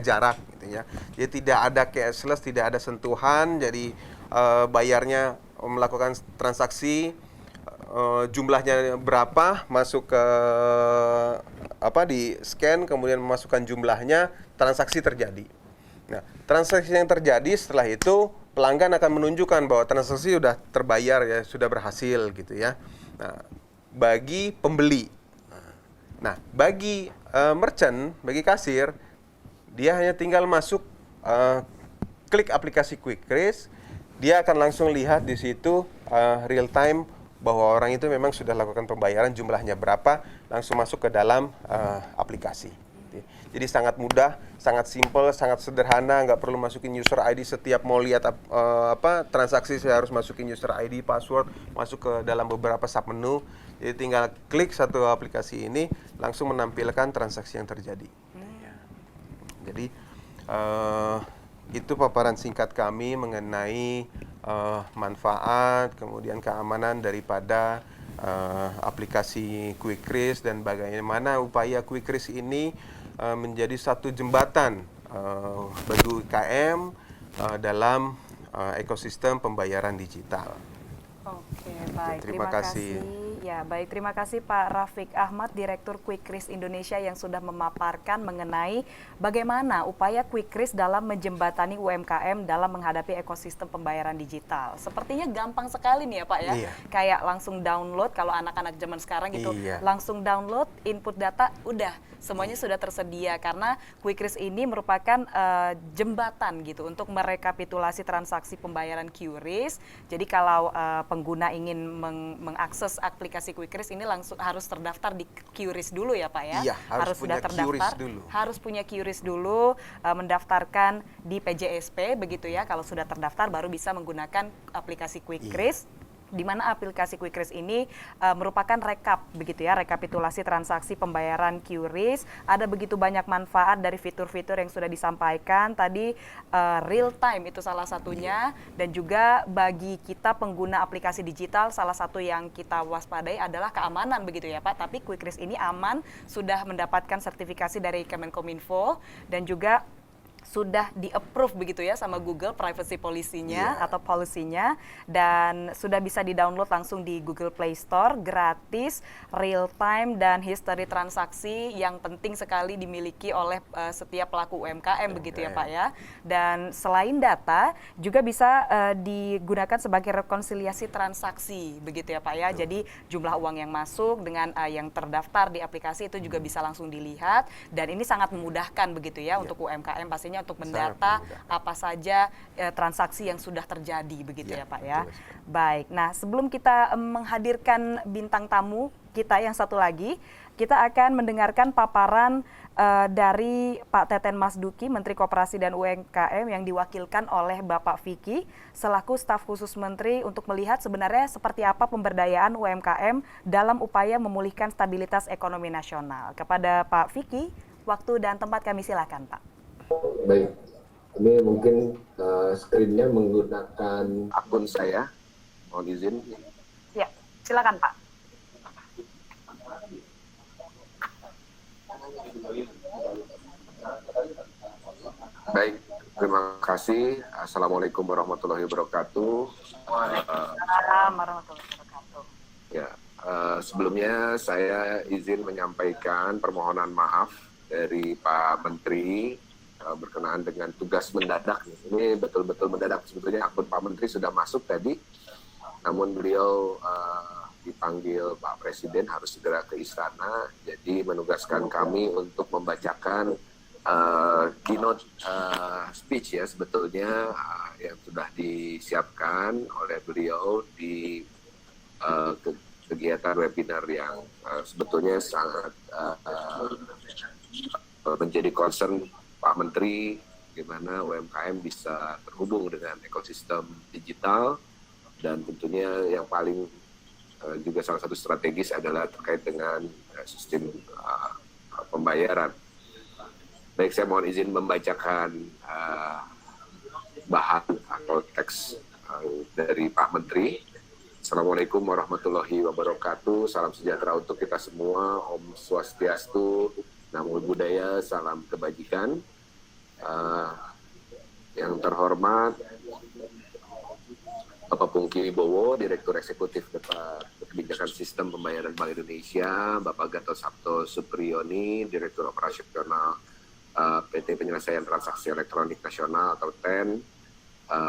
jarak gitu ya. Jadi tidak ada cashless, tidak ada sentuhan. Jadi bayarnya melakukan transaksi jumlahnya berapa, masuk ke di scan, kemudian memasukkan jumlahnya, transaksi terjadi. Nah, transaksi yang terjadi setelah itu pelanggan akan menunjukkan bahwa transaksi sudah terbayar ya, sudah berhasil gitu ya. Nah, bagi pembeli. Nah, bagi merchant, bagi kasir, dia hanya tinggal masuk klik aplikasi QuickRisk, dia akan langsung lihat di situ real time bahwa orang itu memang sudah lakukan pembayaran, jumlahnya berapa, langsung masuk ke dalam aplikasi. Jadi sangat mudah, sangat simple, sangat sederhana, nggak perlu masukin user ID setiap mau lihat transaksi saya harus masukin user ID, password, masuk ke dalam beberapa submenu. Jadi tinggal klik satu aplikasi ini langsung menampilkan transaksi yang terjadi. Jadi itu paparan singkat kami mengenai manfaat, kemudian keamanan daripada aplikasi QuickRisk dan bagaimana upaya QuickRisk ini menjadi satu jembatan bagi UMKM dalam ekosistem pembayaran digital. Oke, baik. Terima kasih. Ya, baik. Terima kasih Pak Rafiq Ahmad, Direktur QuickRisk Indonesia yang sudah memaparkan mengenai bagaimana upaya QuickRisk dalam menjembatani UMKM dalam menghadapi ekosistem pembayaran digital. Sepertinya gampang sekali nih ya Pak ya. Iya. Kayak langsung download, kalau anak-anak zaman sekarang gitu, Iya. langsung download, input data, udah semuanya sudah tersedia karena QuickRisk ini merupakan jembatan gitu untuk merekapitulasi transaksi pembayaran QRisk. Jadi kalau pengguna ingin mengakses aplikasi QuickRisk ini langsung harus terdaftar di QRisk dulu ya Pak ya. Iya, harus punya sudah terdaftar, QRisk dulu. harus punya QRisk dulu, mendaftarkan di PJSP begitu ya. Kalau sudah terdaftar baru bisa menggunakan aplikasi QuickRisk. Di mana aplikasi QuickRisk ini merupakan begitu ya, rekapitulasi transaksi pembayaran QRisk. Ada begitu banyak manfaat dari fitur-fitur yang sudah disampaikan tadi, real time itu salah satunya, dan juga bagi kita pengguna aplikasi digital salah satu yang kita waspadai adalah keamanan begitu ya Pak. Tapi QuickRisk ini aman, sudah mendapatkan sertifikasi dari Kemenkominfo dan juga sudah di-approve begitu ya sama Google privacy policy-nya atau policy-nya, dan sudah bisa di-download langsung di Google Play Store, gratis, real time, dan history transaksi yang penting sekali dimiliki oleh setiap pelaku UMKM begitu ya Pak ya. Dan selain data juga bisa digunakan sebagai rekonsiliasi transaksi begitu ya Pak ya. Jadi jumlah uang yang masuk dengan yang terdaftar di aplikasi itu juga bisa langsung dilihat, dan ini sangat memudahkan begitu ya untuk UMKM pastinya untuk mendata apa saja transaksi yang sudah terjadi begitu ya Pak ya. Baik, nah sebelum kita menghadirkan bintang tamu kita yang satu lagi, kita akan mendengarkan paparan dari Pak Teten Masduki, Menteri Koperasi dan UMKM yang diwakilkan oleh Bapak Vicky selaku staf khusus Menteri untuk melihat sebenarnya seperti apa pemberdayaan UMKM dalam upaya memulihkan stabilitas ekonomi nasional. Kepada Pak Vicky, waktu dan tempat kami silakan Pak. Baik, ini mungkin screen-nya menggunakan akun saya, mohon izin. Ya, silakan Pak. Baik, terima kasih. Assalamualaikum warahmatullahi wabarakatuh. Waalaikumsalam warahmatullahi wabarakatuh. Ya, sebelumnya saya izin menyampaikan permohonan maaf dari Pak Menteri berkenaan dengan tugas mendadak. Ini betul-betul mendadak. Sebetulnya akun Pak Menteri sudah masuk tadi, namun beliau dipanggil Pak Presiden harus segera ke istana, jadi menugaskan kami untuk membacakan keynote speech ya sebetulnya yang sudah disiapkan oleh beliau di kegiatan webinar yang sebetulnya sangat menjadi concern Pak Menteri, bagaimana UMKM bisa terhubung dengan ekosistem digital, dan tentunya yang paling juga salah satu strategis adalah terkait dengan sistem pembayaran. Baik, saya mohon izin membacakan bahan atau teks dari Pak Menteri. Assalamualaikum warahmatullahi wabarakatuh, salam sejahtera untuk kita semua, Om Swastiastu, Namo Buddhaya, salam kebajikan. Yang terhormat Bapak Pungki Wibowo, Direktur Eksekutif Kebijakan Sistem Pembayaran Bank Indonesia, Bapak Gatot Sabto Supriyoni, Direktur Operasional PT Penyelesaian Transaksi Elektronik Nasional atau TEN,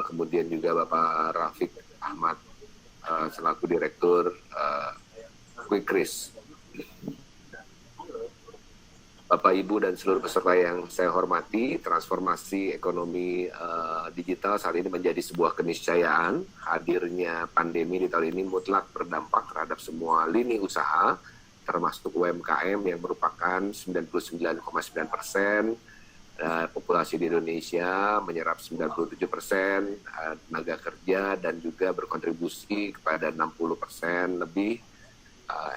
kemudian juga Bapak Rafiq Ahmad selaku Direktur Quickris. Bapak, Ibu, dan seluruh peserta yang saya hormati, transformasi ekonomi digital saat ini menjadi sebuah keniscayaan. Hadirnya pandemi di tahun ini mutlak berdampak terhadap semua lini usaha, termasuk UMKM yang merupakan 99,9% populasi di Indonesia, menyerap 97% tenaga kerja, dan juga berkontribusi kepada 60% lebih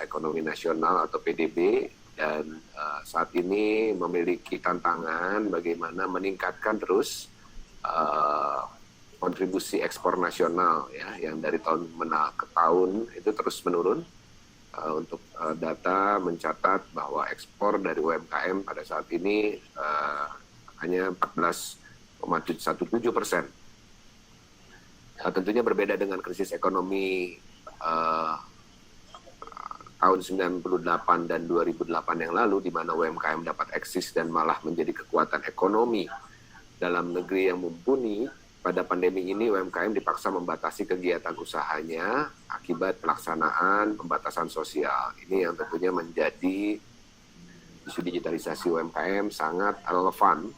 ekonomi nasional atau PDB. Dan saat ini memiliki tantangan bagaimana meningkatkan terus kontribusi ekspor nasional ya, yang dari tahun ke tahun itu terus menurun. Untuk data mencatat bahwa ekspor dari UMKM pada saat ini hanya 14,17%. Tentunya berbeda dengan krisis ekonomi tahun 98 dan 2008 yang lalu, di mana UMKM dapat eksis dan malah menjadi kekuatan ekonomi dalam negeri yang mumpuni. Pada pandemi ini UMKM dipaksa membatasi kegiatan usahanya akibat pelaksanaan pembatasan sosial. Ini yang tentunya menjadi isu digitalisasi UMKM sangat relevan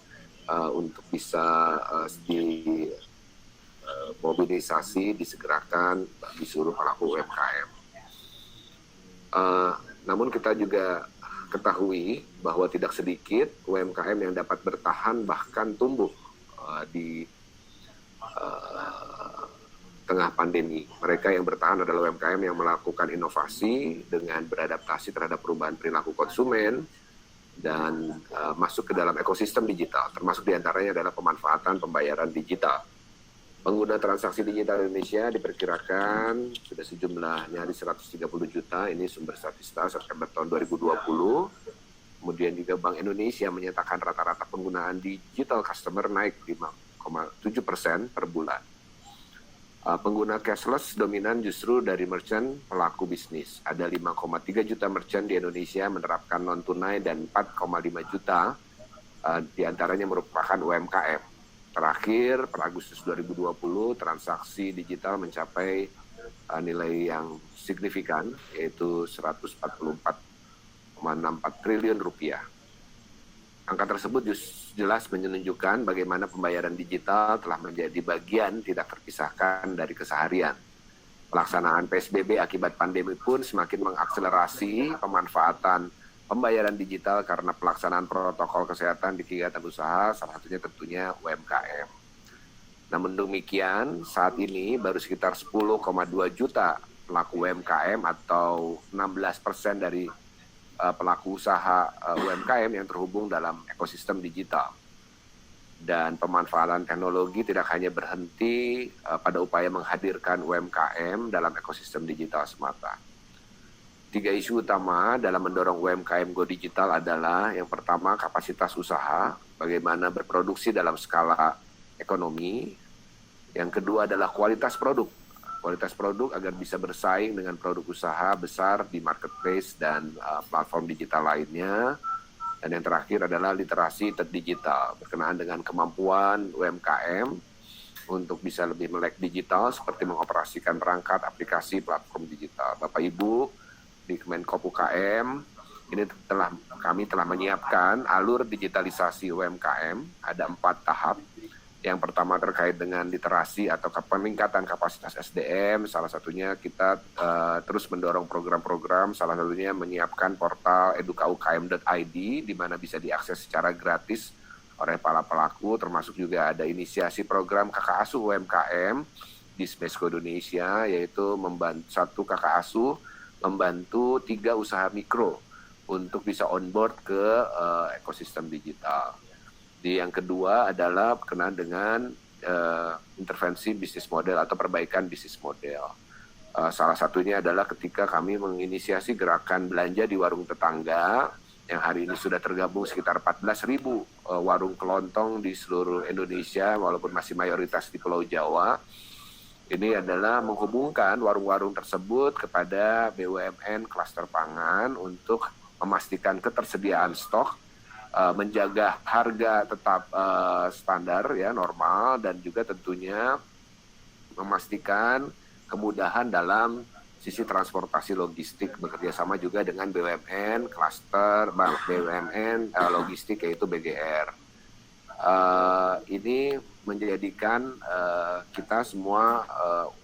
untuk bisa dimobilisasi, disegerakan bagi seluruh pelaku UMKM. Namun kita juga ketahui bahwa tidak sedikit UMKM yang dapat bertahan bahkan tumbuh di tengah pandemi. Mereka yang bertahan adalah UMKM yang melakukan inovasi dengan beradaptasi terhadap perubahan perilaku konsumen dan masuk ke dalam ekosistem digital, termasuk diantaranya adalah pemanfaatan pembayaran digital. Pengguna transaksi digital Indonesia diperkirakan sudah sejumlah nyaris 130 juta, ini sumber Statista September tahun 2020. Kemudian juga Bank Indonesia menyatakan rata-rata penggunaan digital customer naik 5,7% per bulan. Pengguna cashless dominan justru dari merchant pelaku bisnis. Ada 5,3 juta merchant di Indonesia menerapkan non-tunai dan 4,5 juta diantaranya merupakan UMKM. Terakhir, per Agustus 2020, transaksi digital mencapai nilai yang signifikan, yaitu 144,64 triliun rupiah. Angka tersebut jelas menunjukkan bagaimana pembayaran digital telah menjadi bagian tidak terpisahkan dari keseharian. Pelaksanaan PSBB akibat pandemi pun semakin mengakselerasi pemanfaatan pembayaran digital karena pelaksanaan protokol kesehatan di kegiatan usaha, salah satunya tentunya UMKM. Namun demikian, saat ini baru sekitar 10,2 juta pelaku UMKM atau 16% dari pelaku usaha UMKM yang terhubung dalam ekosistem digital. Dan pemanfaatan teknologi tidak hanya berhenti pada upaya menghadirkan UMKM dalam ekosistem digital semata. 3 isu utama dalam mendorong UMKM go digital adalah yang pertama kapasitas usaha, bagaimana berproduksi dalam skala ekonomi. Yang kedua adalah kualitas produk agar bisa bersaing dengan produk usaha besar di marketplace dan platform digital lainnya. Dan yang terakhir adalah literasi digital berkenaan dengan kemampuan UMKM untuk bisa lebih melek digital seperti mengoperasikan perangkat aplikasi platform digital. Bapak Ibu, di Kemenkop UKM ini kami telah menyiapkan alur digitalisasi UMKM, ada 4 tahap. Yang pertama terkait dengan literasi atau peningkatan kapasitas SDM, salah satunya kita terus mendorong program-program, salah satunya menyiapkan portal edukaukm.id di mana bisa diakses secara gratis oleh para pelaku, termasuk juga ada inisiasi program kakak asuh UMKM di Smesco Indonesia, yaitu satu kakak asuh membantu 3 usaha mikro untuk bisa onboard ke ekosistem digital. Yang kedua adalah berkenaan dengan intervensi bisnis model atau perbaikan bisnis model. Salah satunya adalah ketika kami menginisiasi gerakan belanja di warung tetangga yang hari ini sudah tergabung sekitar 14.000 warung kelontong di seluruh Indonesia walaupun masih mayoritas di Pulau Jawa. Ini adalah menghubungkan warung-warung tersebut kepada BUMN klaster pangan untuk memastikan ketersediaan stok menjaga harga tetap standar ya, normal, dan juga tentunya memastikan kemudahan dalam sisi transportasi logistik, bekerja sama juga dengan BUMN, klaster BUMN logistik yaitu BGR. Ini menjadikan kita semua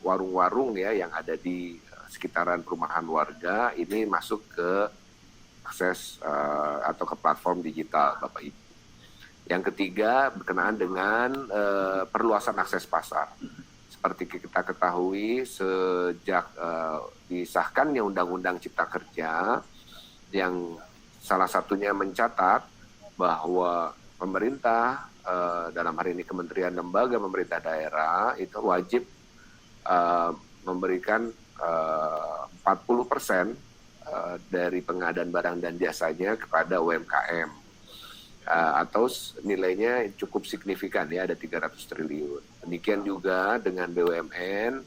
warung-warung ya yang ada di sekitaran perumahan warga ini masuk ke akses atau ke platform digital, Bapak Ibu. Yang ketiga berkenaan dengan perluasan akses pasar. Seperti kita ketahui sejak disahkannya Undang-Undang Cipta Kerja yang salah satunya mencatat bahwa pemerintah dalam hari ini kementerian lembaga pemerintah daerah itu wajib memberikan 40% dari pengadaan barang dan jasanya kepada UMKM atau nilainya cukup signifikan ya, ada 300 triliun. Demikian juga dengan BUMN,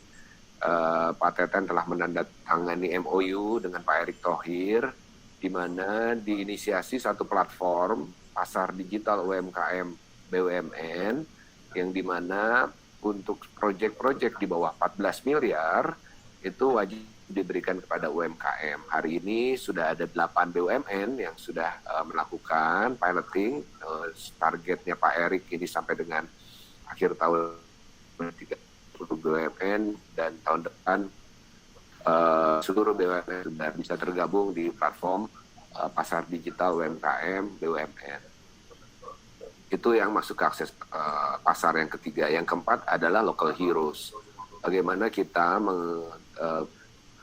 Pak Teten telah menandatangani MOU dengan Pak Erick Thohir di mana diinisiasi satu platform pasar digital UMKM BUMN yang di mana untuk proyek-proyek di bawah 14 miliar itu wajib diberikan kepada UMKM. Hari ini sudah ada 8 BUMN yang sudah melakukan piloting. Targetnya Pak Erick ini sampai dengan akhir tahun 30 BUMN dan tahun depan seluruh BUMN sudah bisa tergabung di platform pasar digital UMKM BUMN. Itu yang masuk ke akses pasar yang ketiga. Yang keempat adalah local heroes. Bagaimana kita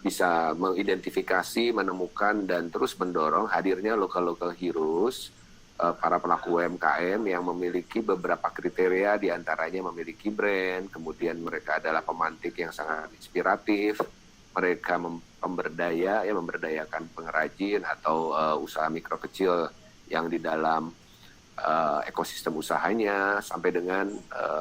bisa mengidentifikasi, menemukan, dan terus mendorong hadirnya local heroes, para pelaku UMKM yang memiliki beberapa kriteria, diantaranya memiliki brand, kemudian mereka adalah pemantik yang sangat inspiratif, mereka memberdayakan pengrajin atau usaha mikro kecil yang di dalam ekosistem usahanya, sampai dengan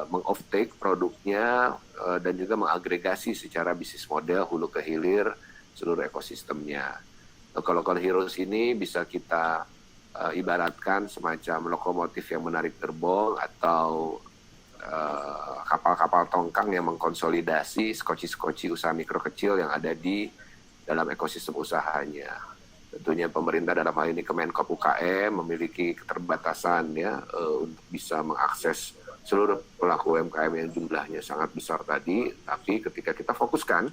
meng-offtake produknya dan juga mengagregasi secara bisnis model hulu ke hilir seluruh ekosistemnya. Local heroes ini bisa kita ibaratkan semacam lokomotif yang menarik gerbong atau kapal-kapal tongkang yang mengkonsolidasi skoci-skoci usaha mikro kecil yang ada di dalam ekosistem usahanya. Tentunya pemerintah dalam hal ini Kemenkop UKM memiliki keterbatasan ya untuk bisa mengakses seluruh pelaku UMKM yang jumlahnya sangat besar tadi, tapi ketika kita fokuskan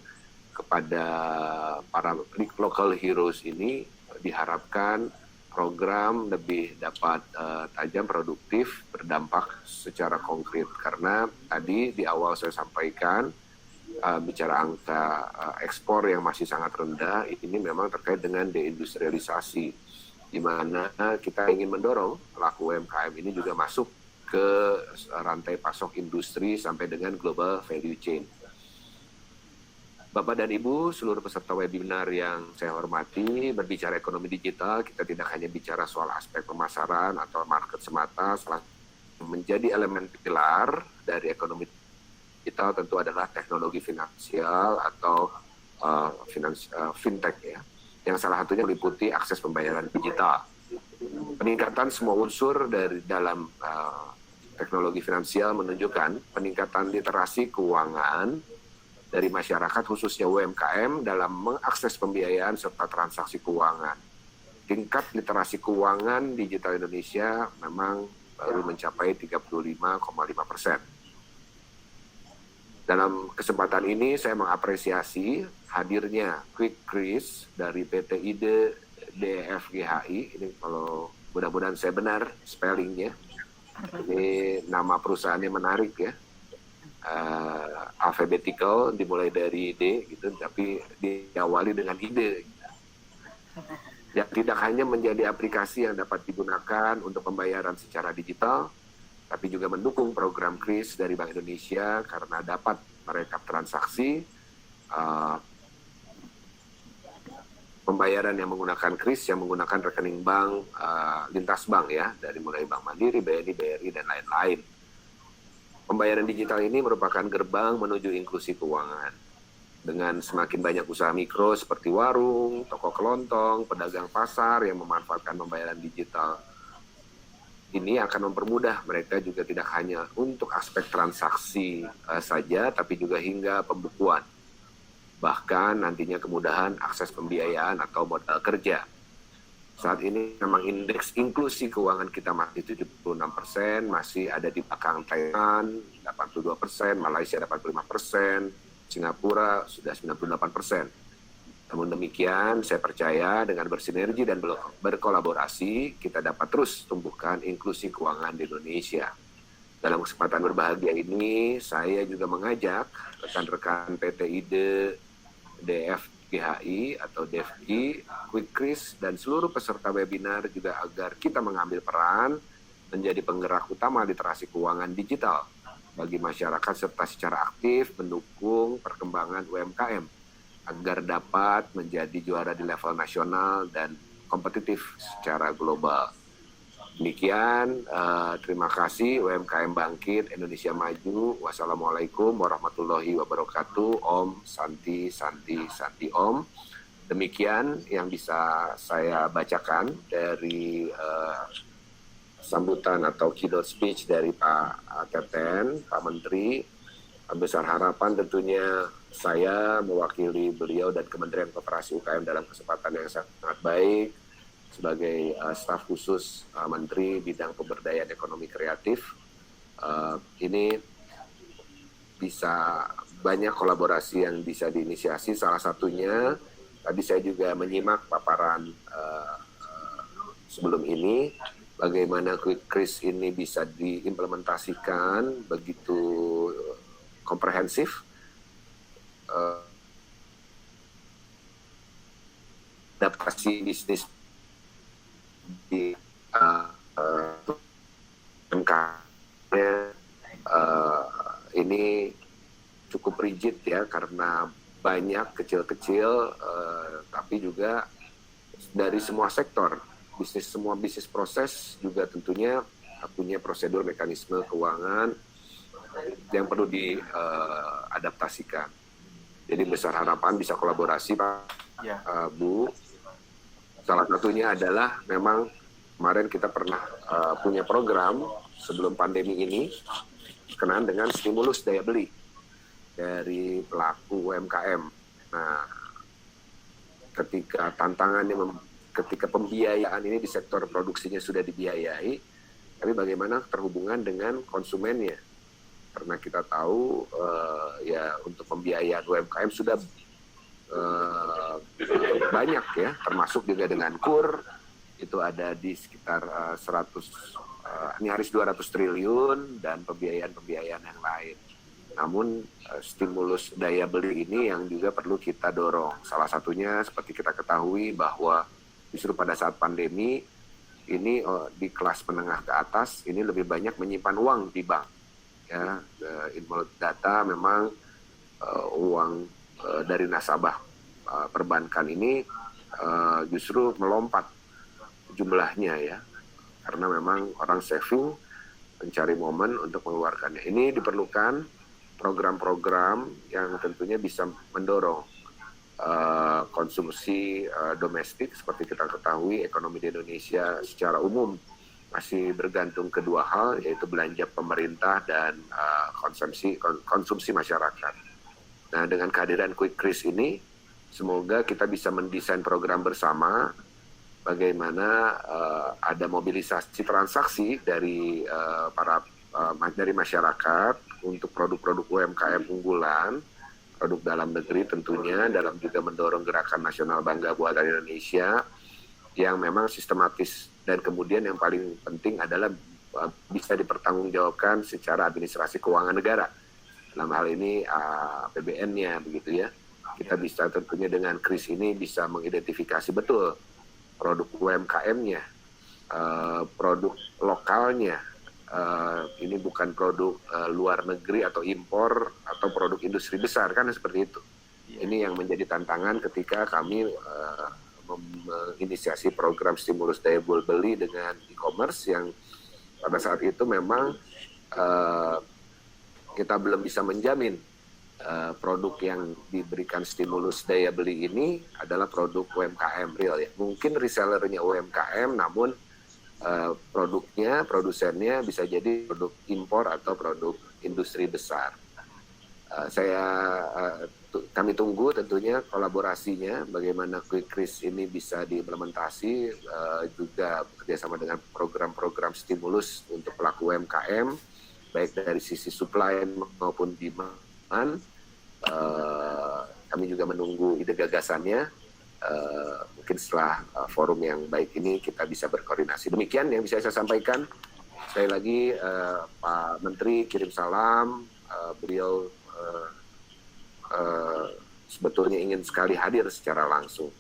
kepada para local heroes ini diharapkan program lebih dapat tajam, produktif, berdampak secara konkret. Karena tadi di awal saya sampaikan bicara angka ekspor yang masih sangat rendah, ini memang terkait dengan deindustrialisasi, di mana kita ingin mendorong pelaku UMKM ini juga masuk ke rantai pasok industri sampai dengan global value chain. Bapak dan Ibu, seluruh peserta webinar yang saya hormati, berbicara ekonomi digital, kita tidak hanya bicara soal aspek pemasaran atau market semata, menjadi elemen pilar dari ekonomi digital tentu adalah teknologi finansial atau fintech ya, yang salah satunya meliputi akses pembayaran digital. Peningkatan semua unsur dari dalam teknologi finansial menunjukkan peningkatan literasi keuangan dari masyarakat khususnya UMKM dalam mengakses pembiayaan serta transaksi keuangan. Tingkat literasi keuangan digital Indonesia memang baru mencapai 35,5%. Dalam kesempatan ini saya mengapresiasi hadirnya Quick Kris dari PT IDE DFGHI. Ini kalau mudah-mudahan saya benar spellingnya. Ini nama perusahaannya menarik ya. Alphabetical dimulai dari D gitu, tapi diawali dengan ide. Ya, tidak hanya menjadi aplikasi yang dapat digunakan untuk pembayaran secara digital, tapi juga mendukung program KRIS dari Bank Indonesia karena dapat merekap transaksi pembayaran yang menggunakan KRIS yang menggunakan rekening bank lintas bank ya, dari mulai Bank Mandiri, BNI, BRI, dan lain-lain. Pembayaran digital ini merupakan gerbang menuju inklusi keuangan. Dengan semakin banyak usaha mikro seperti warung, toko kelontong, pedagang pasar yang memanfaatkan pembayaran digital ini akan mempermudah mereka juga tidak hanya untuk aspek transaksi saja, tapi juga hingga pembukuan. Bahkan nantinya kemudahan akses pembiayaan atau modal kerja. Saat ini memang indeks inklusi keuangan kita masih 76%, masih ada di belakang Thailand 82%, Malaysia 85%, Singapura sudah 98%. Namun demikian, saya percaya dengan bersinergi dan berkolaborasi, kita dapat terus tumbuhkan inklusi keuangan di Indonesia. Dalam kesempatan berbahagia ini, saya juga mengajak rekan-rekan PT IDE, DFGHI atau DFI, Quickris, dan seluruh peserta webinar juga agar kita mengambil peran menjadi penggerak utama literasi keuangan digital bagi masyarakat serta secara aktif mendukung perkembangan UMKM agar dapat menjadi juara di level nasional dan kompetitif secara global. Demikian, terima kasih. UMKM Bangkit, Indonesia Maju. Wassalamualaikum warahmatullahi wabarakatuh. Om Santi Santi Santi Om. Demikian yang bisa saya bacakan dari sambutan atau keynote speech dari Pak Teten, Pak Menteri. Besar harapan tentunya saya mewakili beliau dan Kementerian Koperasi UKM dalam kesempatan yang sangat baik sebagai staf khusus Menteri Bidang Pemberdayaan Ekonomi Kreatif. Ini bisa banyak kolaborasi yang bisa diinisiasi. Salah satunya tadi saya juga menyimak paparan sebelum ini, bagaimana Quickris ini bisa diimplementasikan begitu komprehensif, adaptasi bisnis di ini cukup rigid ya, karena banyak kecil-kecil, tapi juga dari semua sektor, semua bisnis proses juga tentunya punya prosedur mekanisme keuangan yang perlu diadaptasikan. Jadi besar harapan bisa kolaborasi Pak, Bu. Salah satunya adalah memang kemarin kita pernah punya program sebelum pandemi ini berkenaan dengan stimulus daya beli dari pelaku UMKM. Nah, ketika ketika pembiayaan ini di sektor produksinya sudah dibiayai, tapi bagaimana terhubungan dengan konsumennya? Karena kita tahu ya untuk pembiayaan UMKM sudah banyak ya, termasuk juga dengan KUR itu ada di sekitar 200 triliun dan pembiayaan yang lain. Namun stimulus daya beli ini yang juga perlu kita dorong. Salah satunya seperti kita ketahui bahwa justru pada saat pandemi ini di kelas menengah ke atas ini lebih banyak menyimpan uang di bank. Ya, menurut data memang uang dari nasabah perbankan ini justru melompat jumlahnya ya, karena memang orang saving mencari momen untuk mengeluarkannya. Ini diperlukan program-program yang tentunya bisa mendorong konsumsi domestik. Seperti kita ketahui ekonomi di Indonesia secara umum masih bergantung kedua hal, yaitu belanja pemerintah dan konsumsi masyarakat. Nah, dengan kehadiran Quickris ini, semoga kita bisa mendesain program bersama, bagaimana ada mobilisasi transaksi dari dari masyarakat untuk produk-produk UMKM unggulan, produk dalam negeri tentunya, dalam juga mendorong gerakan nasional Bangga Buatan Indonesia yang memang sistematis, dan kemudian yang paling penting adalah bisa dipertanggungjawabkan secara administrasi keuangan negara. Dalam hal ini APBN-nya begitu ya. Kita bisa tentunya dengan KRIS ini bisa mengidentifikasi betul produk UMKM-nya, produk lokalnya. Ini bukan produk luar negeri atau impor atau produk industri besar, kan seperti itu. Ini yang menjadi tantangan ketika kami menginisiasi program stimulus daya beli dengan e-commerce yang pada saat itu memang kita belum bisa menjamin produk yang diberikan stimulus daya beli ini adalah produk UMKM real ya. Mungkin resellernya UMKM, namun produknya, produsennya bisa jadi produk impor atau produk industri besar. Kami tunggu tentunya kolaborasinya, bagaimana Quick Risk ini bisa diimplementasi, juga bekerjasama dengan program-program stimulus untuk pelaku UMKM, baik dari sisi supply maupun demand. Kami juga menunggu ide gagasannya. Mungkin setelah forum yang baik ini kita bisa berkoordinasi. Demikian yang bisa saya sampaikan. Sekali lagi Pak Menteri kirim salam. Beliau sebetulnya ingin sekali hadir secara langsung.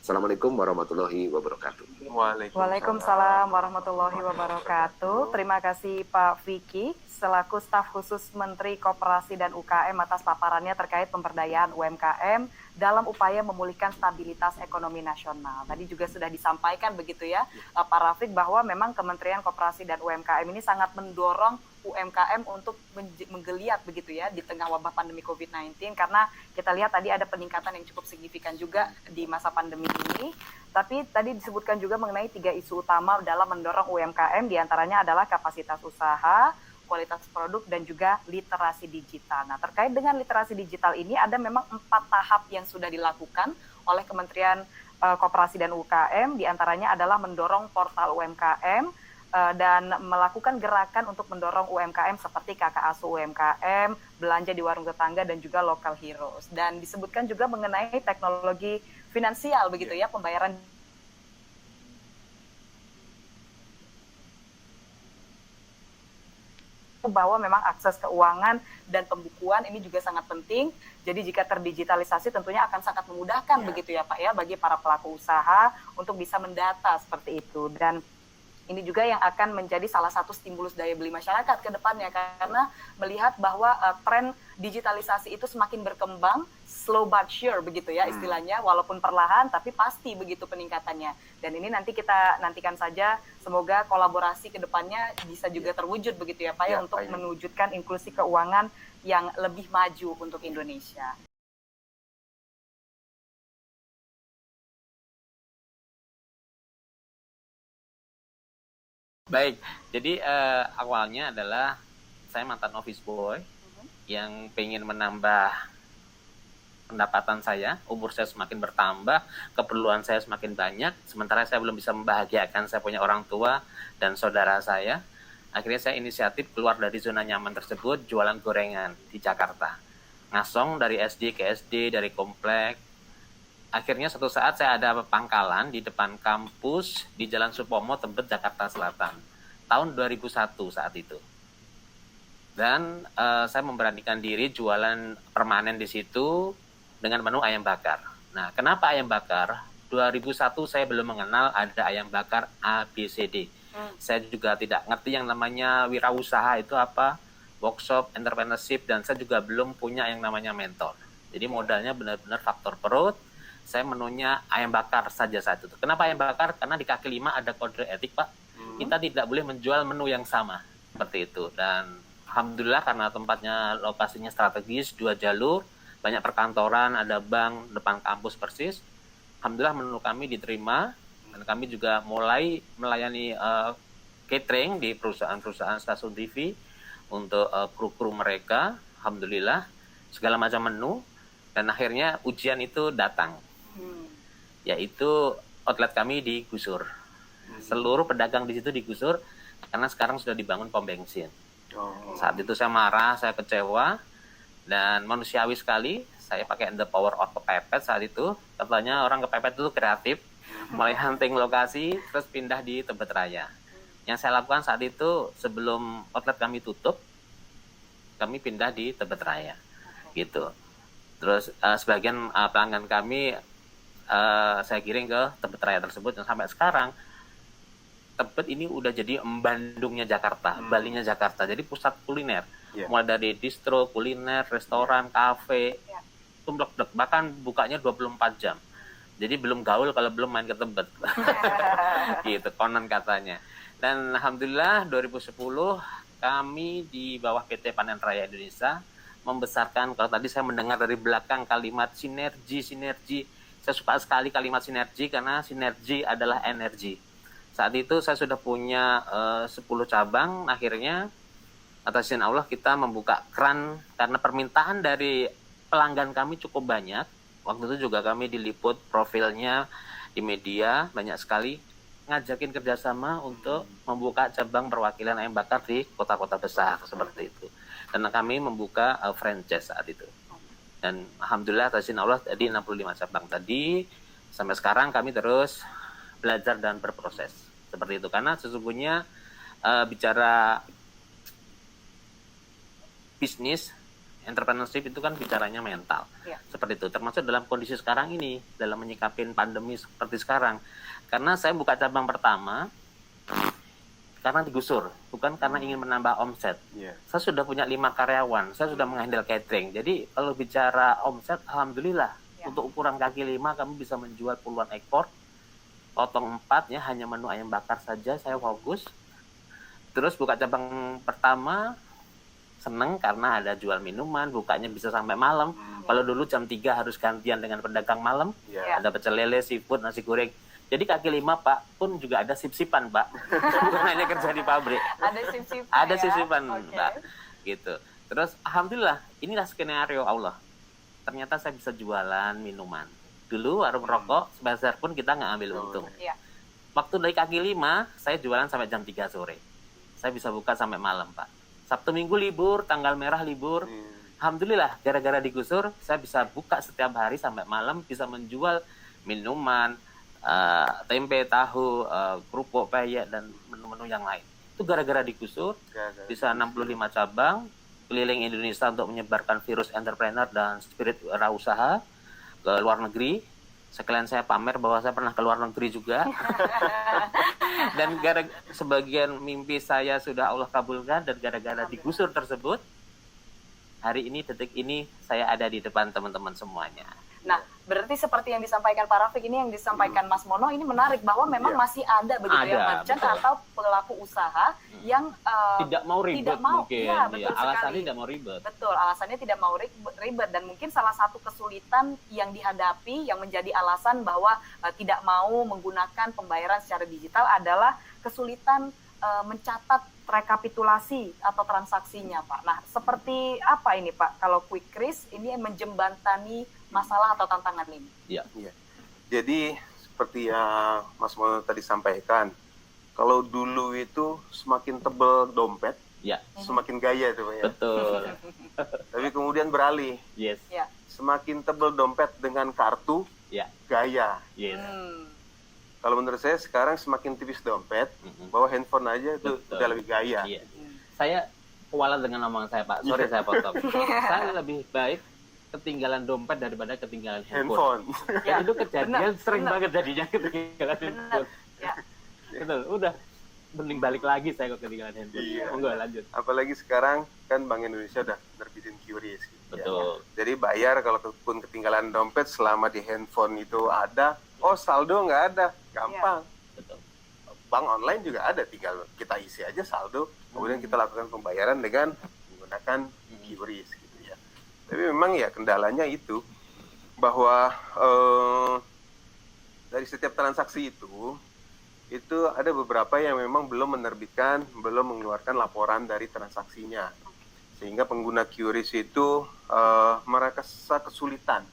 Assalamualaikum warahmatullahi wabarakatuh. Waalaikumsalam warahmatullahi wabarakatuh. Terima kasih Pak Vicky selaku staf khusus Menteri Koperasi dan UKM atas paparannya terkait pemberdayaan UMKM dalam upaya memulihkan stabilitas ekonomi nasional. Tadi juga sudah disampaikan begitu ya Pak Rafiq, bahwa memang Kementerian Koperasi dan UMKM ini sangat mendorong UMKM untuk menggeliat begitu ya di tengah wabah pandemi COVID-19, karena kita lihat tadi ada peningkatan yang cukup signifikan juga di masa pandemi ini. Tapi tadi disebutkan juga mengenai 3 isu utama dalam mendorong UMKM, diantaranya adalah kapasitas usaha, kualitas produk, dan juga literasi digital. Nah, terkait dengan literasi digital ini ada memang 4 tahap yang sudah dilakukan oleh Kementerian Koperasi dan UKM, diantaranya adalah mendorong portal UMKM, dan melakukan gerakan untuk mendorong UMKM seperti kakak asuh UMKM, belanja di warung tetangga, dan juga local heroes. Dan disebutkan juga mengenai teknologi finansial begitu ya, pembayaran bahwa memang akses keuangan dan pembukuan ini juga sangat penting. Jadi jika terdigitalisasi tentunya akan sangat memudahkan begitu ya Pak ya bagi para pelaku usaha untuk bisa mendata seperti itu. Dan ini juga yang akan menjadi salah satu stimulus daya beli masyarakat ke depannya, karena melihat bahwa tren digitalisasi itu semakin berkembang, slow but sure begitu ya istilahnya, walaupun perlahan tapi pasti begitu peningkatannya. Dan ini nanti kita nantikan saja, semoga kolaborasi ke depannya bisa juga terwujud begitu ya Pak ya, untuk mewujudkan inklusi keuangan yang lebih maju untuk Indonesia. Baik, jadi awalnya adalah saya mantan office boy yang pengen menambah pendapatan saya, umur saya semakin bertambah, keperluan saya semakin banyak, sementara saya belum bisa membahagiakan saya punya orang tua dan saudara saya. Akhirnya saya inisiatif keluar dari zona nyaman tersebut, jualan gorengan di Jakarta. Ngasong dari SD ke SD, dari komplek. Akhirnya suatu saat saya ada pangkalan di depan kampus di Jalan Supomo, Tebet, Jakarta Selatan. Tahun 2001 saat itu. Dan saya memberanikan diri jualan permanen di situ dengan menu ayam bakar. Nah, kenapa ayam bakar? 2001 saya belum mengenal ada ayam bakar ABCD. Saya juga tidak ngerti yang namanya wirausaha itu apa, workshop, entrepreneurship, dan saya juga belum punya yang namanya mentor. Jadi modalnya benar-benar faktor perut. Saya menunya ayam bakar saja saat itu. Kenapa ayam bakar? Karena di kaki 5 ada kode etik, Pak. Kita tidak boleh menjual menu yang sama. Seperti itu. Dan alhamdulillah karena tempatnya, lokasinya strategis, 2 jalur, banyak perkantoran, ada bank, depan kampus persis. Alhamdulillah menu kami diterima. Dan kami juga mulai melayani catering di perusahaan-perusahaan stasiun TV untuk kru-kru mereka. Alhamdulillah, segala macam menu. Dan akhirnya ujian itu datang. Yaitu outlet kami digusur. Seluruh pedagang di situ digusur karena sekarang sudah dibangun pom bensin. Saat itu saya marah, saya kecewa, dan manusiawi sekali saya pakai the power of kepepet saat itu. Katanya orang kepepet itu kreatif, mulai hunting lokasi terus pindah di Tebet Raya. Yang saya lakukan saat itu sebelum outlet kami tutup, kami pindah di Tebet Raya gitu. Terus sebagian pelanggan kami saya kirim ke Tebet Raya tersebut, dan sampai sekarang Tebet ini udah jadi Bandungnya Jakarta, Balinya Jakarta. Jadi pusat kuliner, mulai dari distro, kuliner, restoran, kafe, tumblek-blek, bahkan bukanya 24 jam. Jadi belum gaul kalau belum main ke Tebet. Gitu konon katanya. Dan alhamdulillah 2010 kami di bawah PT Panen Raya Indonesia membesarkan, kalau tadi saya mendengar dari belakang kalimat sinergi. Saya suka sekali kalimat sinergi karena sinergi adalah energi. Saat itu saya sudah punya 10 cabang. Akhirnya atas izin Allah kita membuka keran karena permintaan dari pelanggan kami cukup banyak. Waktu itu juga kami diliput profilnya di media banyak sekali, ngajakin kerjasama untuk membuka cabang perwakilan ayam bakar di kota-kota besar seperti itu. Dan kami membuka franchise saat itu. Dan alhamdulillah atas izin Allah tadi 65 cabang tadi, sampai sekarang kami terus belajar dan berproses seperti itu. Karena sesungguhnya bicara bisnis, entrepreneurship itu kan bicaranya mental. Ya. Seperti itu. Termasuk dalam kondisi sekarang ini, dalam menyikapin pandemi seperti sekarang. Karena saya buka cabang pertama karena digusur, bukan karena ingin menambah omset. Saya sudah punya 5 karyawan, saya sudah menghandle catering. Jadi kalau bicara omset, alhamdulillah untuk ukuran kaki 5 kami bisa menjual puluhan ekor. Potong 4 ya, hanya menu ayam bakar saja saya fokus. Terus buka cabang pertama seneng karena ada jual minuman, bukanya bisa sampai malam. Kalau dulu jam 3 harus gantian dengan pedagang malam. Ada pecel lele, seafood, nasi goreng. Jadi kaki 5 Pak pun juga ada sip-sipan Pak. Bukan hanya kerja di pabrik. Ada sip-sipan. Ada sip-sipan Okay. Pak. Gitu. Terus alhamdulillah inilah skenario Allah. Ternyata saya bisa jualan minuman. Dulu warung rokok sebesar pun kita nggak ambil untung. Iya. Waktu dari kaki 5 saya jualan sampai jam 3 sore. Saya bisa buka sampai malam Pak. Sabtu Minggu libur, tanggal merah libur. Alhamdulillah gara-gara digusur saya bisa buka setiap hari sampai malam, bisa menjual minuman, tempe, tahu, kerupuk, peyek, dan menu-menu yang lain. Itu gara-gara digusur, bisa 65 cabang, keliling Indonesia untuk menyebarkan virus entrepreneur dan spirit wirausaha ke luar negeri. Sekalian saya pamer bahwa saya pernah ke luar negeri juga. Dan sebagian mimpi saya sudah Allah kabulkan, dan gara-gara digusur tersebut, hari ini, detik ini, saya ada di depan teman-teman semuanya. Nah, berarti seperti yang disampaikan Pak Rafiq ini, yang disampaikan Mas Mono, ini menarik bahwa memang masih ada begitu ya merchant atau pelaku usaha yang tidak mau ribet tidak mau, mungkin. Ya, betul Alasannya sekali. tidak mau ribet. Betul, alasannya tidak mau ribet, dan mungkin salah satu kesulitan yang dihadapi yang menjadi alasan bahwa tidak mau menggunakan pembayaran secara digital adalah kesulitan mencatat rekapitulasi atau transaksinya, Pak. Nah, seperti apa ini, Pak? Kalau Quickris ini menjembatani masalah atau tantangan ini? Iya. Jadi seperti yang Mas Mono tadi sampaikan, kalau dulu itu semakin tebal dompet, semakin gaya tuh Pak ya. Betul. Tapi kemudian beralih, Yes. Ya. semakin tebal dompet dengan kartu, gaya. Yes. Kalau menurut saya sekarang semakin tipis dompet, bawa handphone aja itu Betul. udah lebih gaya. Iya. Saya kualat dengan omongan saya Pak. Sorry saya potong. Saya lebih baik ketinggalan dompet daripada ketinggalan handphone. Dan itu kejadian sering banget jadinya ketinggalan handphone. Ya. Betul. Udah mending balik lagi saya kok ketinggalan handphone. Monggo lanjut. Apalagi sekarang kan Bank Indonesia udah nerbitin QRIS. Betul. Jadi bayar kalau pun ketinggalan dompet selama di handphone itu ada, saldo nggak ada, gampang. Betul. Bank online juga ada, tinggal kita isi aja saldo, kemudian kita lakukan pembayaran dengan menggunakan QRIS gitu ya. Tapi memang ya kendalanya itu bahwa dari setiap transaksi itu ada beberapa yang memang belum menerbitkan, belum mengeluarkan laporan dari transaksinya, sehingga pengguna QRIS itu merasa kesulitan.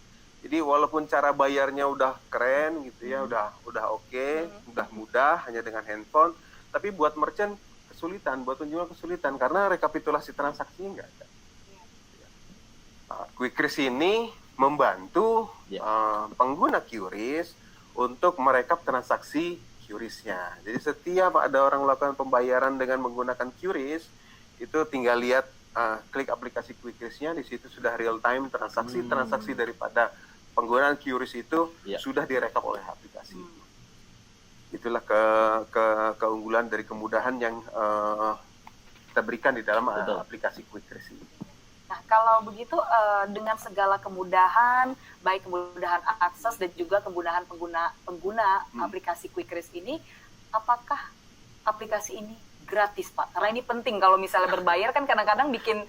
Jadi walaupun cara bayarnya udah keren gitu ya, udah oke, udah mudah hanya dengan handphone, tapi buat merchant kesulitan, buat penjual kesulitan karena rekapitulasi transaksinya nggak ada. Quickris ini membantu pengguna QRIS untuk merekap transaksi QRIS-nya. Jadi setiap ada orang melakukan pembayaran dengan menggunakan QRIS, itu tinggal lihat klik aplikasi Quickris-nya, di situ sudah real time transaksi daripada penggunaan QRIS itu sudah direkap oleh aplikasi. Itulah keunggulan dari kemudahan yang kita berikan di dalam aplikasi Quickris ini. Nah, kalau begitu dengan segala kemudahan, baik kemudahan akses dan juga kemudahan pengguna aplikasi Quickris ini, apakah aplikasi ini gratis, Pak? Karena ini penting, kalau misalnya berbayar kan kadang-kadang bikin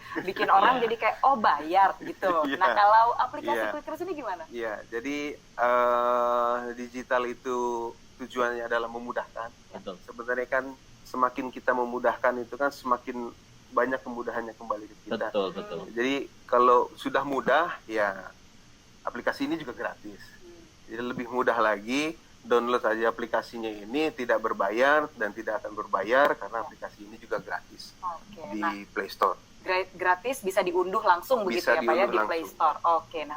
orang jadi kayak bayar gitu. Nah, kalau aplikasi Quickris ini gimana? Iya, jadi digital itu tujuannya adalah memudahkan. Betul. Sebenarnya kan semakin kita memudahkan itu kan semakin banyak kemudahannya kembali ke kita. Betul. Jadi kalau sudah mudah ya aplikasi ini juga gratis. Jadi lebih mudah lagi, download aja aplikasinya ini, tidak berbayar dan tidak akan berbayar karena aplikasi ini juga gratis Oke, di nah Play Store. gratis bisa diunduh langsung begitu Bisa ya Pak ya di diunduh Play langsung. Store. Oke, nah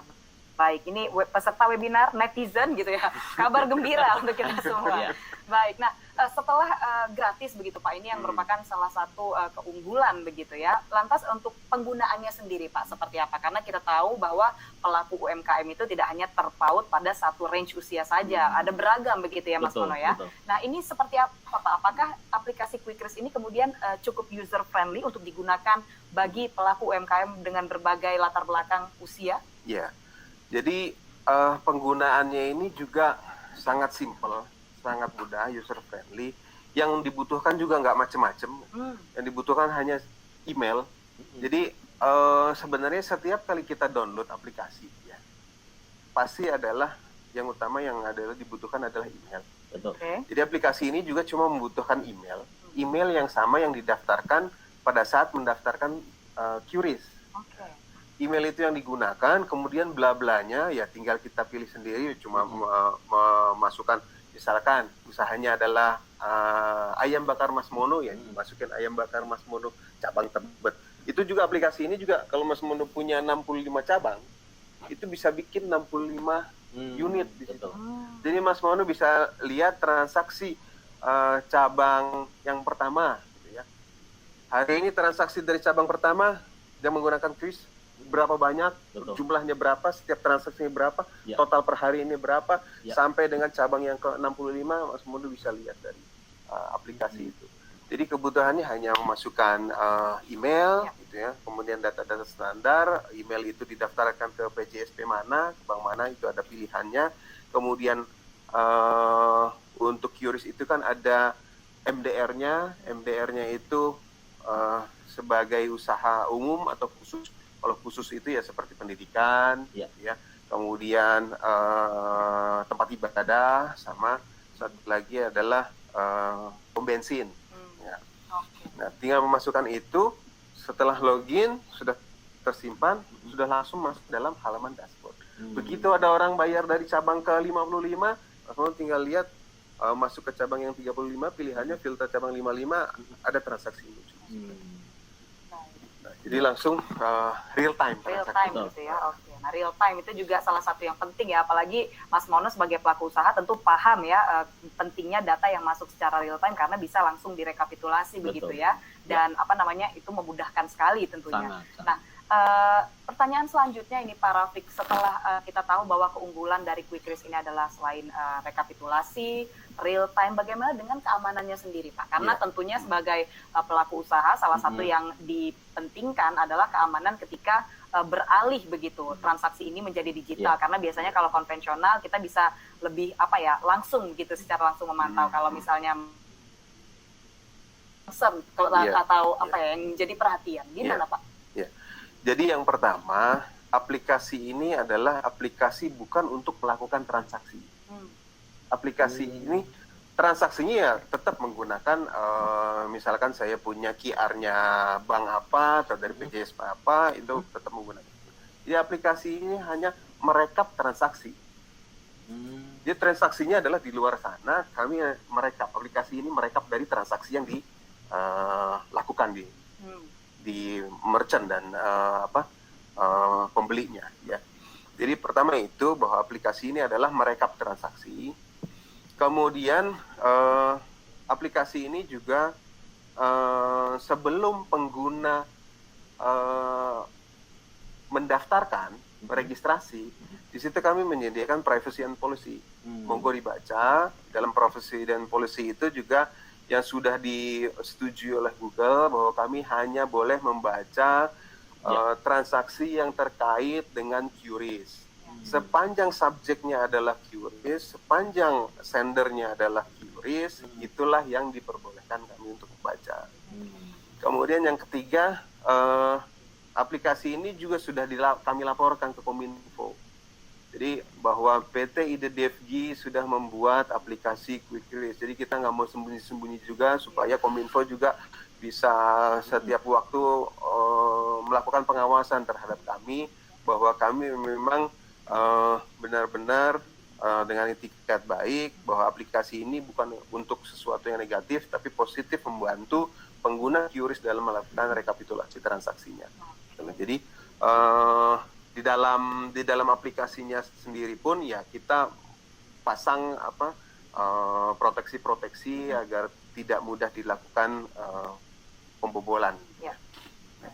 baik, ini peserta webinar netizen gitu ya, kabar gembira untuk kita semua. Iya. Baik, nah setelah gratis begitu Pak, ini yang merupakan salah satu keunggulan begitu ya. Lantas untuk penggunaannya sendiri Pak, seperti apa? Karena kita tahu bahwa pelaku UMKM itu tidak hanya terpaut pada satu range usia saja, ada beragam begitu ya Mas Mono ya. Betul. Nah ini seperti apa Pak? Apakah aplikasi Quickris ini kemudian cukup user friendly untuk digunakan bagi pelaku UMKM dengan berbagai latar belakang usia? Ya, jadi penggunaannya ini juga sangat simple, sangat mudah, user friendly. Yang dibutuhkan juga nggak macam-macam. Yang dibutuhkan hanya email. Jadi sebenarnya setiap kali kita download aplikasi, ya, pasti adalah yang utama yang adalah dibutuhkan adalah email. Betul. Oke. Jadi aplikasi ini juga cuma membutuhkan email yang sama yang didaftarkan pada saat mendaftarkan QRIS. Oke. Email itu yang digunakan, kemudian bla-blanya ya tinggal kita pilih sendiri, cuma memasukkan misalkan usahanya adalah ayam bakar Mas Mono, ya masukin ayam bakar Mas Mono cabang Tebet. Itu juga aplikasi ini juga kalau Mas Mono punya 65 cabang, itu bisa bikin 65 unit di situ. Betul. Jadi Mas Mono bisa lihat transaksi cabang yang pertama gitu ya. Hari ini transaksi dari cabang pertama yang menggunakan QRIS berapa banyak, Betul. jumlahnya berapa, setiap transaksinya berapa, Ya. total per hari ini berapa, Ya. sampai dengan cabang yang ke-65 Mas Mono bisa lihat dari aplikasi itu. Jadi kebutuhannya hanya memasukkan email, Ya. gitu ya, kemudian data-data standar, email itu didaftarkan ke PJSP mana, ke bank mana, itu ada pilihannya. Kemudian untuk QRIS itu kan ada MDR-nya, MDR-nya itu sebagai usaha umum atau khusus. Kalau khusus itu ya seperti pendidikan, Ya. gitu ya. Kemudian tempat ibadah, sama satu lagi adalah pom bensin. Ya. Oke. Nah, tinggal memasukkan itu, setelah login sudah tersimpan, sudah langsung masuk dalam halaman dashboard. Begitu ada orang bayar dari cabang ke 55, langsung tinggal lihat masuk ke cabang yang 35, pilihannya filter cabang 55, ada transaksi muncul. Nah, jadi langsung real time Real transaksi. time Betul. gitu ya. Oke. Nah, real time itu juga salah satu yang penting ya, apalagi Mas Mono sebagai pelaku usaha tentu paham ya pentingnya data yang masuk secara real time karena bisa langsung direkapitulasi begitu Betul. ya. Dan apa namanya itu memudahkan sekali tentunya. Sangat. Nah, pertanyaan selanjutnya ini Pak Rafiq, setelah kita tahu bahwa keunggulan dari Quickris ini adalah selain rekapitulasi, real time, bagaimana dengan keamanannya sendiri Pak? Karena Iya. tentunya sebagai pelaku usaha, salah satu yang dipentingkan adalah keamanan ketika beralih begitu transaksi ini menjadi digital. Karena biasanya kalau konvensional kita bisa lebih langsung gitu, secara langsung memantau. Kalau misalnya atau yang jadi perhatian, gimana Pak? Jadi yang pertama, aplikasi ini adalah aplikasi bukan untuk melakukan transaksi. Aplikasi ini transaksinya ya tetap menggunakan misalkan saya punya QR-nya bank apa atau dari PJSP apa, itu tetap menggunakan. Jadi aplikasi ini hanya merekap transaksi. Jadi transaksinya adalah di luar sana, kami merekap. Aplikasi ini merekap dari transaksi yang dilakukan di merchant dan pembelinya, ya. Jadi pertama itu bahwa aplikasi ini adalah merekap transaksi. Kemudian aplikasi ini juga sebelum pengguna mendaftarkan registrasi, di situ kami menyediakan privacy and policy. Monggo dibaca. Dalam privacy dan policy itu juga yang sudah disetujui oleh Google bahwa kami hanya boleh membaca transaksi yang terkait dengan QRIS. Sepanjang subjeknya adalah QRIS, sepanjang sendernya adalah QRIS, itulah yang diperbolehkan kami untuk membaca. Kemudian yang ketiga, aplikasi ini juga sudah kami laporkan ke Kominfo. Jadi bahwa PT IDDFG sudah membuat aplikasi Quick Risk. Jadi kita nggak mau sembunyi-sembunyi juga supaya Kominfo juga bisa setiap waktu melakukan pengawasan terhadap kami bahwa kami memang benar-benar dengan etikat baik, bahwa aplikasi ini bukan untuk sesuatu yang negatif tapi positif membantu pengguna QRIS dalam melakukan rekapitulasi transaksinya. Jadi di dalam aplikasinya sendiri pun ya kita pasang proteksi-proteksi agar tidak mudah dilakukan pembobolan. Ya.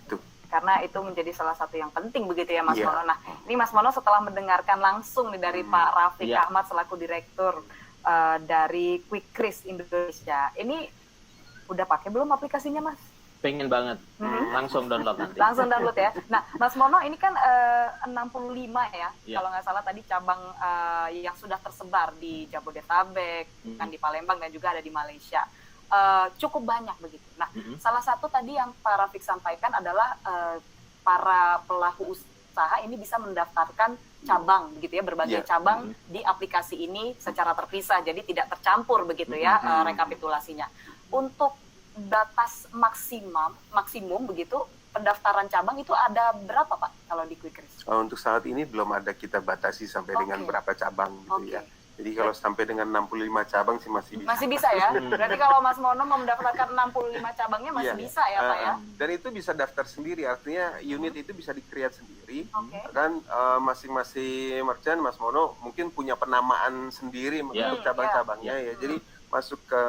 Itu. Karena itu menjadi salah satu yang penting begitu ya Mas Iya. Mono. Nah, ini Mas Mono setelah mendengarkan langsung nih dari Pak Rafiq Iya. Ahmad selaku direktur dari Quick Risk Indonesia. Ini udah pakai belum aplikasinya, Mas? Pengen banget. Langsung download nanti. Langsung download ya. Nah, Mas Mono ini kan 65 ya, Iya. kalau nggak salah tadi cabang yang sudah tersebar di Jabodetabek, kan di Palembang dan juga ada di Malaysia. Cukup banyak begitu. Nah, salah satu tadi yang Pak Rafiq sampaikan adalah para pelaku usaha ini bisa mendaftarkan cabang begitu ya, berbagai cabang di aplikasi ini secara terpisah, jadi tidak tercampur begitu ya rekapitulasinya. Untuk batas maksimum begitu pendaftaran cabang itu ada berapa Pak kalau di Quick Risk? Untuk saat ini belum ada kita batasi sampai dengan berapa cabang gitu ya. Jadi kalau sampai dengan 65 cabang sih masih bisa. Masih bisa ya? Berarti kalau Mas Mono mau mendaftarkan 65 cabangnya masih bisa ya Pak ya? Dan itu bisa daftar sendiri, artinya unit itu bisa di-create sendiri. Oke. Kan masing-masing merchant, Mas Mono mungkin punya penamaan sendiri untuk cabang-cabangnya ya. Jadi masuk ke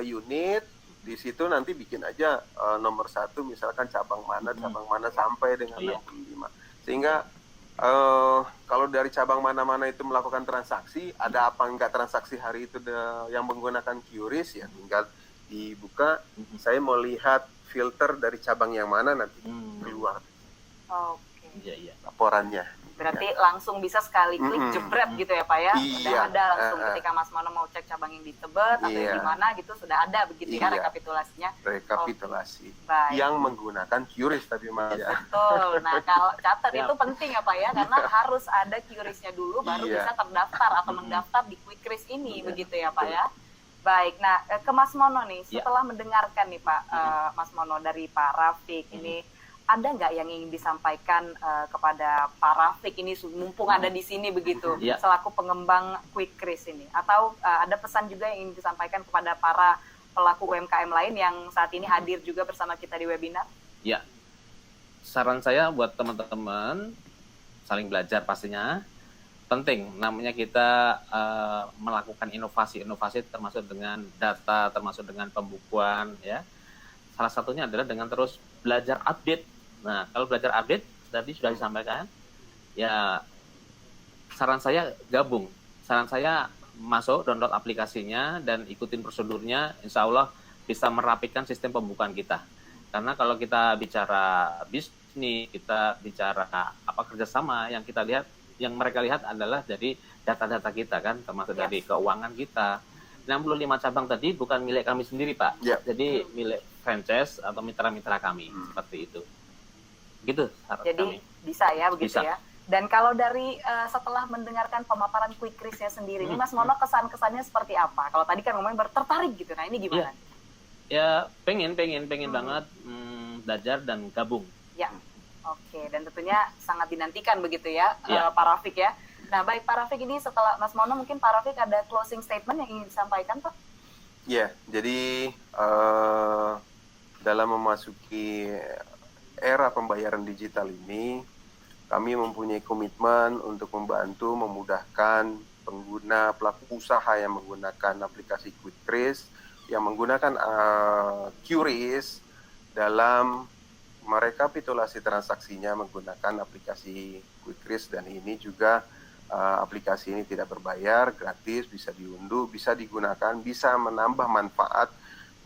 unit, di situ nanti bikin aja nomor 1 misalkan cabang mana sampai dengan 65. Sehingga kalau dari cabang mana-mana itu melakukan transaksi, ada apa enggak transaksi hari itu yang menggunakan QRIS ya tinggal dibuka. Saya mau lihat filter dari cabang yang mana nanti keluar Oke. Iya. laporannya. Berarti langsung bisa sekali klik jebret gitu ya Pak ya? Sudah Iya. ada langsung ketika Mas Mono mau cek cabang yang di Tebet atau yang di mana gitu sudah ada begitu ya rekapitulasinya. Rekapitulasi Baik. yang menggunakan QRIS tapi Mas ya. Betul. Nah, kalau catat itu penting ya Pak ya, karena harus ada QRIS-nya dulu baru bisa terdaftar atau mendaftar di Quick Risk ini begitu ya Pak ya. Baik. Nah, ke Mas Mono nih, setelah mendengarkan nih Pak Mas Mono dari Pak Rafiq ini, ada nggak yang ingin disampaikan kepada Pak Rafiq ini mumpung ada di sini begitu selaku pengembang Quick Risk ini, atau ada pesan juga yang ingin disampaikan kepada para pelaku UMKM lain yang saat ini hadir juga bersama kita di webinar? Ya, saran saya buat teman-teman saling belajar pastinya penting. Namanya kita melakukan inovasi termasuk dengan data, termasuk dengan pembukuan ya. Salah satunya adalah dengan terus belajar update. Nah, kalau belajar update tadi sudah disampaikan, ya saran saya gabung. Saran saya masuk, download aplikasinya dan ikutin prosedurnya, insya Allah bisa merapikan sistem pembukaan kita. Karena kalau kita bicara bisnis, kita bicara kerjasama, yang kita lihat, yang mereka lihat adalah dari data-data kita kan, termasuk dari keuangan kita. 65 cabang tadi bukan milik kami sendiri Pak, jadi milik franchise atau mitra-mitra kami, seperti itu. Gitu. Jadi bisa ya begitu Bisa. ya. Dan kalau dari setelah mendengarkan pemaparan Quick Risk-nya sendiri, ini Mas Mono kesan-kesannya seperti apa? Kalau tadi kan ngomongin tertarik gitu, nah ini gimana? Ya pengen banget belajar dan gabung. Ya, oke. Dan tentunya sangat dinantikan begitu ya, Pak Rafiq ya. Nah baik Pak Rafiq, ini setelah Mas Mono mungkin Pak Rafiq ada closing statement yang ingin disampaikan Pak? Ya, jadi dalam memasuki era pembayaran digital ini, kami mempunyai komitmen untuk membantu memudahkan pengguna pelaku usaha yang menggunakan aplikasi Quick Risk, yang menggunakan QRIS dalam merekapitulasi transaksinya menggunakan aplikasi Quick Risk, dan ini juga aplikasi ini tidak berbayar, gratis, bisa diunduh, bisa digunakan, bisa menambah manfaat,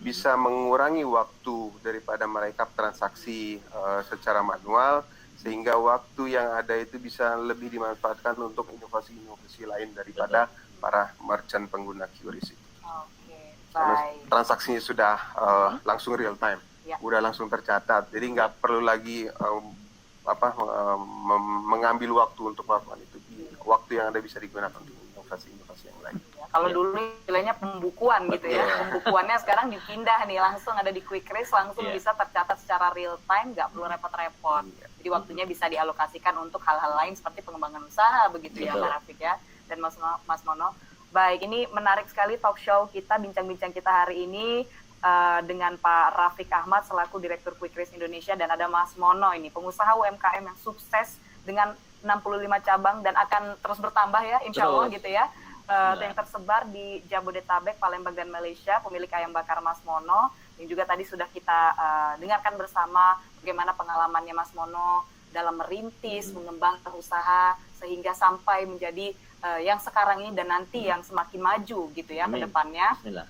bisa mengurangi waktu daripada merekap transaksi secara manual, sehingga waktu yang ada itu bisa lebih dimanfaatkan untuk inovasi-inovasi lain daripada para merchant pengguna QRIS itu. Oke, Karena baik. transaksinya sudah langsung real time, udah langsung tercatat, jadi nggak perlu lagi mengambil waktu untuk melakukan itu. waktu yang ada bisa digunakan untuk inovasi-inovasi yang lain. Ya, kalau Ya. dulu nilainya pembukuan gitu ya, pembukuannya sekarang dipindah nih, langsung ada di Quick Race, langsung Ya. bisa tercatat secara real time, nggak perlu repot-repot. Iya. Jadi waktunya bisa dialokasikan untuk hal-hal lain seperti pengembangan usaha begitu ya, Betul. Pak Rafiq ya, dan Mas Mono. Baik, ini menarik sekali talk show kita, bincang-bincang kita hari ini dengan Pak Rafiq Ahmad selaku Direktur Quick Race Indonesia, dan ada Mas Mono ini, pengusaha UMKM yang sukses dengan 65 cabang dan akan terus bertambah ya, insya Allah Terus. gitu ya. Yang tersebar di Jabodetabek, Palembang, dan Malaysia, pemilik ayam bakar Mas Mono, yang juga tadi sudah kita dengarkan bersama bagaimana pengalamannya Mas Mono dalam merintis, mengembangkan usaha, sehingga sampai menjadi yang sekarang ini dan nanti yang semakin maju gitu ya ke Amin. depannya. Bismillah.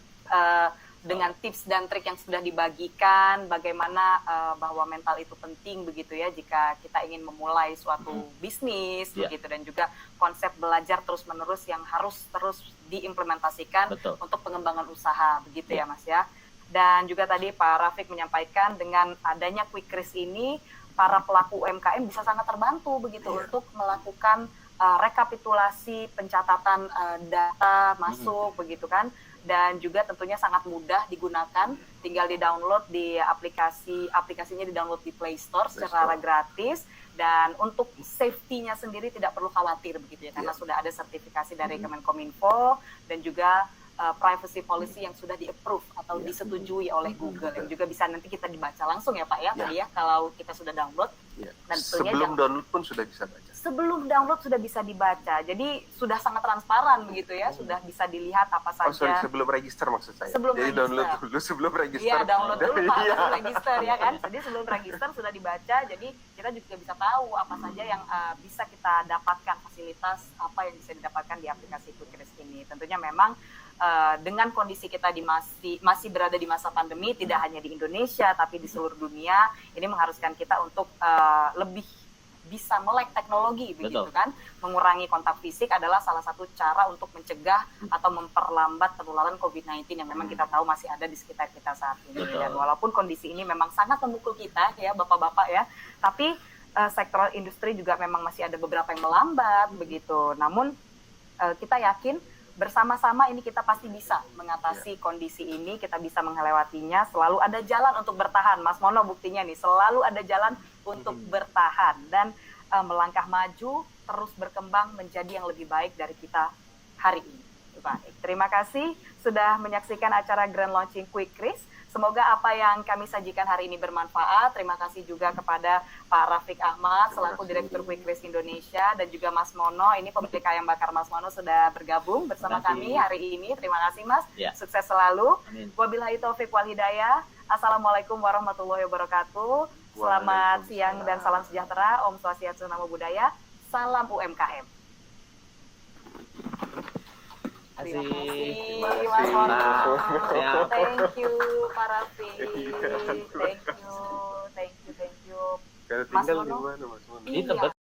Dengan tips dan trik yang sudah dibagikan, bagaimana bahwa mental itu penting begitu ya jika kita ingin memulai suatu bisnis Ya. begitu, dan juga konsep belajar terus-menerus yang harus terus diimplementasikan Betul. untuk pengembangan usaha begitu ya Mas ya. Dan juga tadi Pak Rafiq menyampaikan dengan adanya Quick Race ini para pelaku UMKM bisa sangat terbantu begitu untuk melakukan rekapitulasi pencatatan data masuk begitu kan, dan juga tentunya sangat mudah digunakan, tinggal di-download di aplikasinya di-download di Play Store secara gratis, dan untuk safety-nya sendiri tidak perlu khawatir begitu ya, karena sudah ada sertifikasi dari Kemenkominfo dan juga privacy policy yang sudah di-approve atau disetujui oleh Google, yang juga bisa nanti kita dibaca langsung ya Pak ya, tadi ya kalau kita sudah download. Ya. Dan tentunya Sebelum download pun sudah bisa baca. Sebelum download sudah bisa dibaca, jadi sudah sangat transparan begitu ya, sudah bisa dilihat apa Oh, sorry, saja. sebelum register maksud saya. Sebelum Jadi register. download dulu sebelum register. Iya, download dulu Pak, Iya. sebelum register ya kan. Jadi sebelum register sudah dibaca, jadi kita juga bisa tahu apa saja yang bisa kita dapatkan, fasilitas apa yang bisa didapatkan di aplikasi Quick Race ini. Tentunya memang dengan kondisi kita masih berada di masa pandemi, tidak hanya di Indonesia tapi di seluruh dunia, ini mengharuskan kita untuk lebih bisa melek teknologi begitu Betul. kan. Mengurangi kontak fisik adalah salah satu cara untuk mencegah atau memperlambat penularan COVID-19 yang memang kita tahu masih ada di sekitar kita saat ini. Betul. Dan walaupun kondisi ini memang sangat memukul kita ya Bapak-bapak ya, tapi sektor industri juga memang masih ada beberapa yang melambat begitu. Namun kita yakin bersama-sama ini kita pasti bisa mengatasi kondisi ini, kita bisa melewatinya, selalu ada jalan untuk bertahan. Mas Mono buktinya nih, selalu ada jalan untuk bertahan dan melangkah maju, terus berkembang menjadi yang lebih baik dari kita hari ini. Baik, terima kasih sudah menyaksikan acara Grand Launching Quick Race. Semoga apa yang kami sajikan hari ini bermanfaat. Terima kasih juga kepada Pak Rafiq Ahmad selaku Direktur Quick Race Indonesia, dan juga Mas Mono, ini pemilik ayam bakar Mas Mono, sudah bergabung bersama Terima kasih. kami hari ini. Terima kasih Mas, Ya. sukses selalu. Amin. Wabillahi taufiq wal hidayah. Assalamualaikum warahmatullahi wabarakatuh. Selamat siang dan salam sejahtera. Om Swastiastu Namo Buddhaya. Salam UMKM. Terima kasih Mas Mono. Siap. Thank you Pak Rafiq. Thank you. Kalau Mas tinggal Mono. gimana Mas Mono? Iya. Itu betul.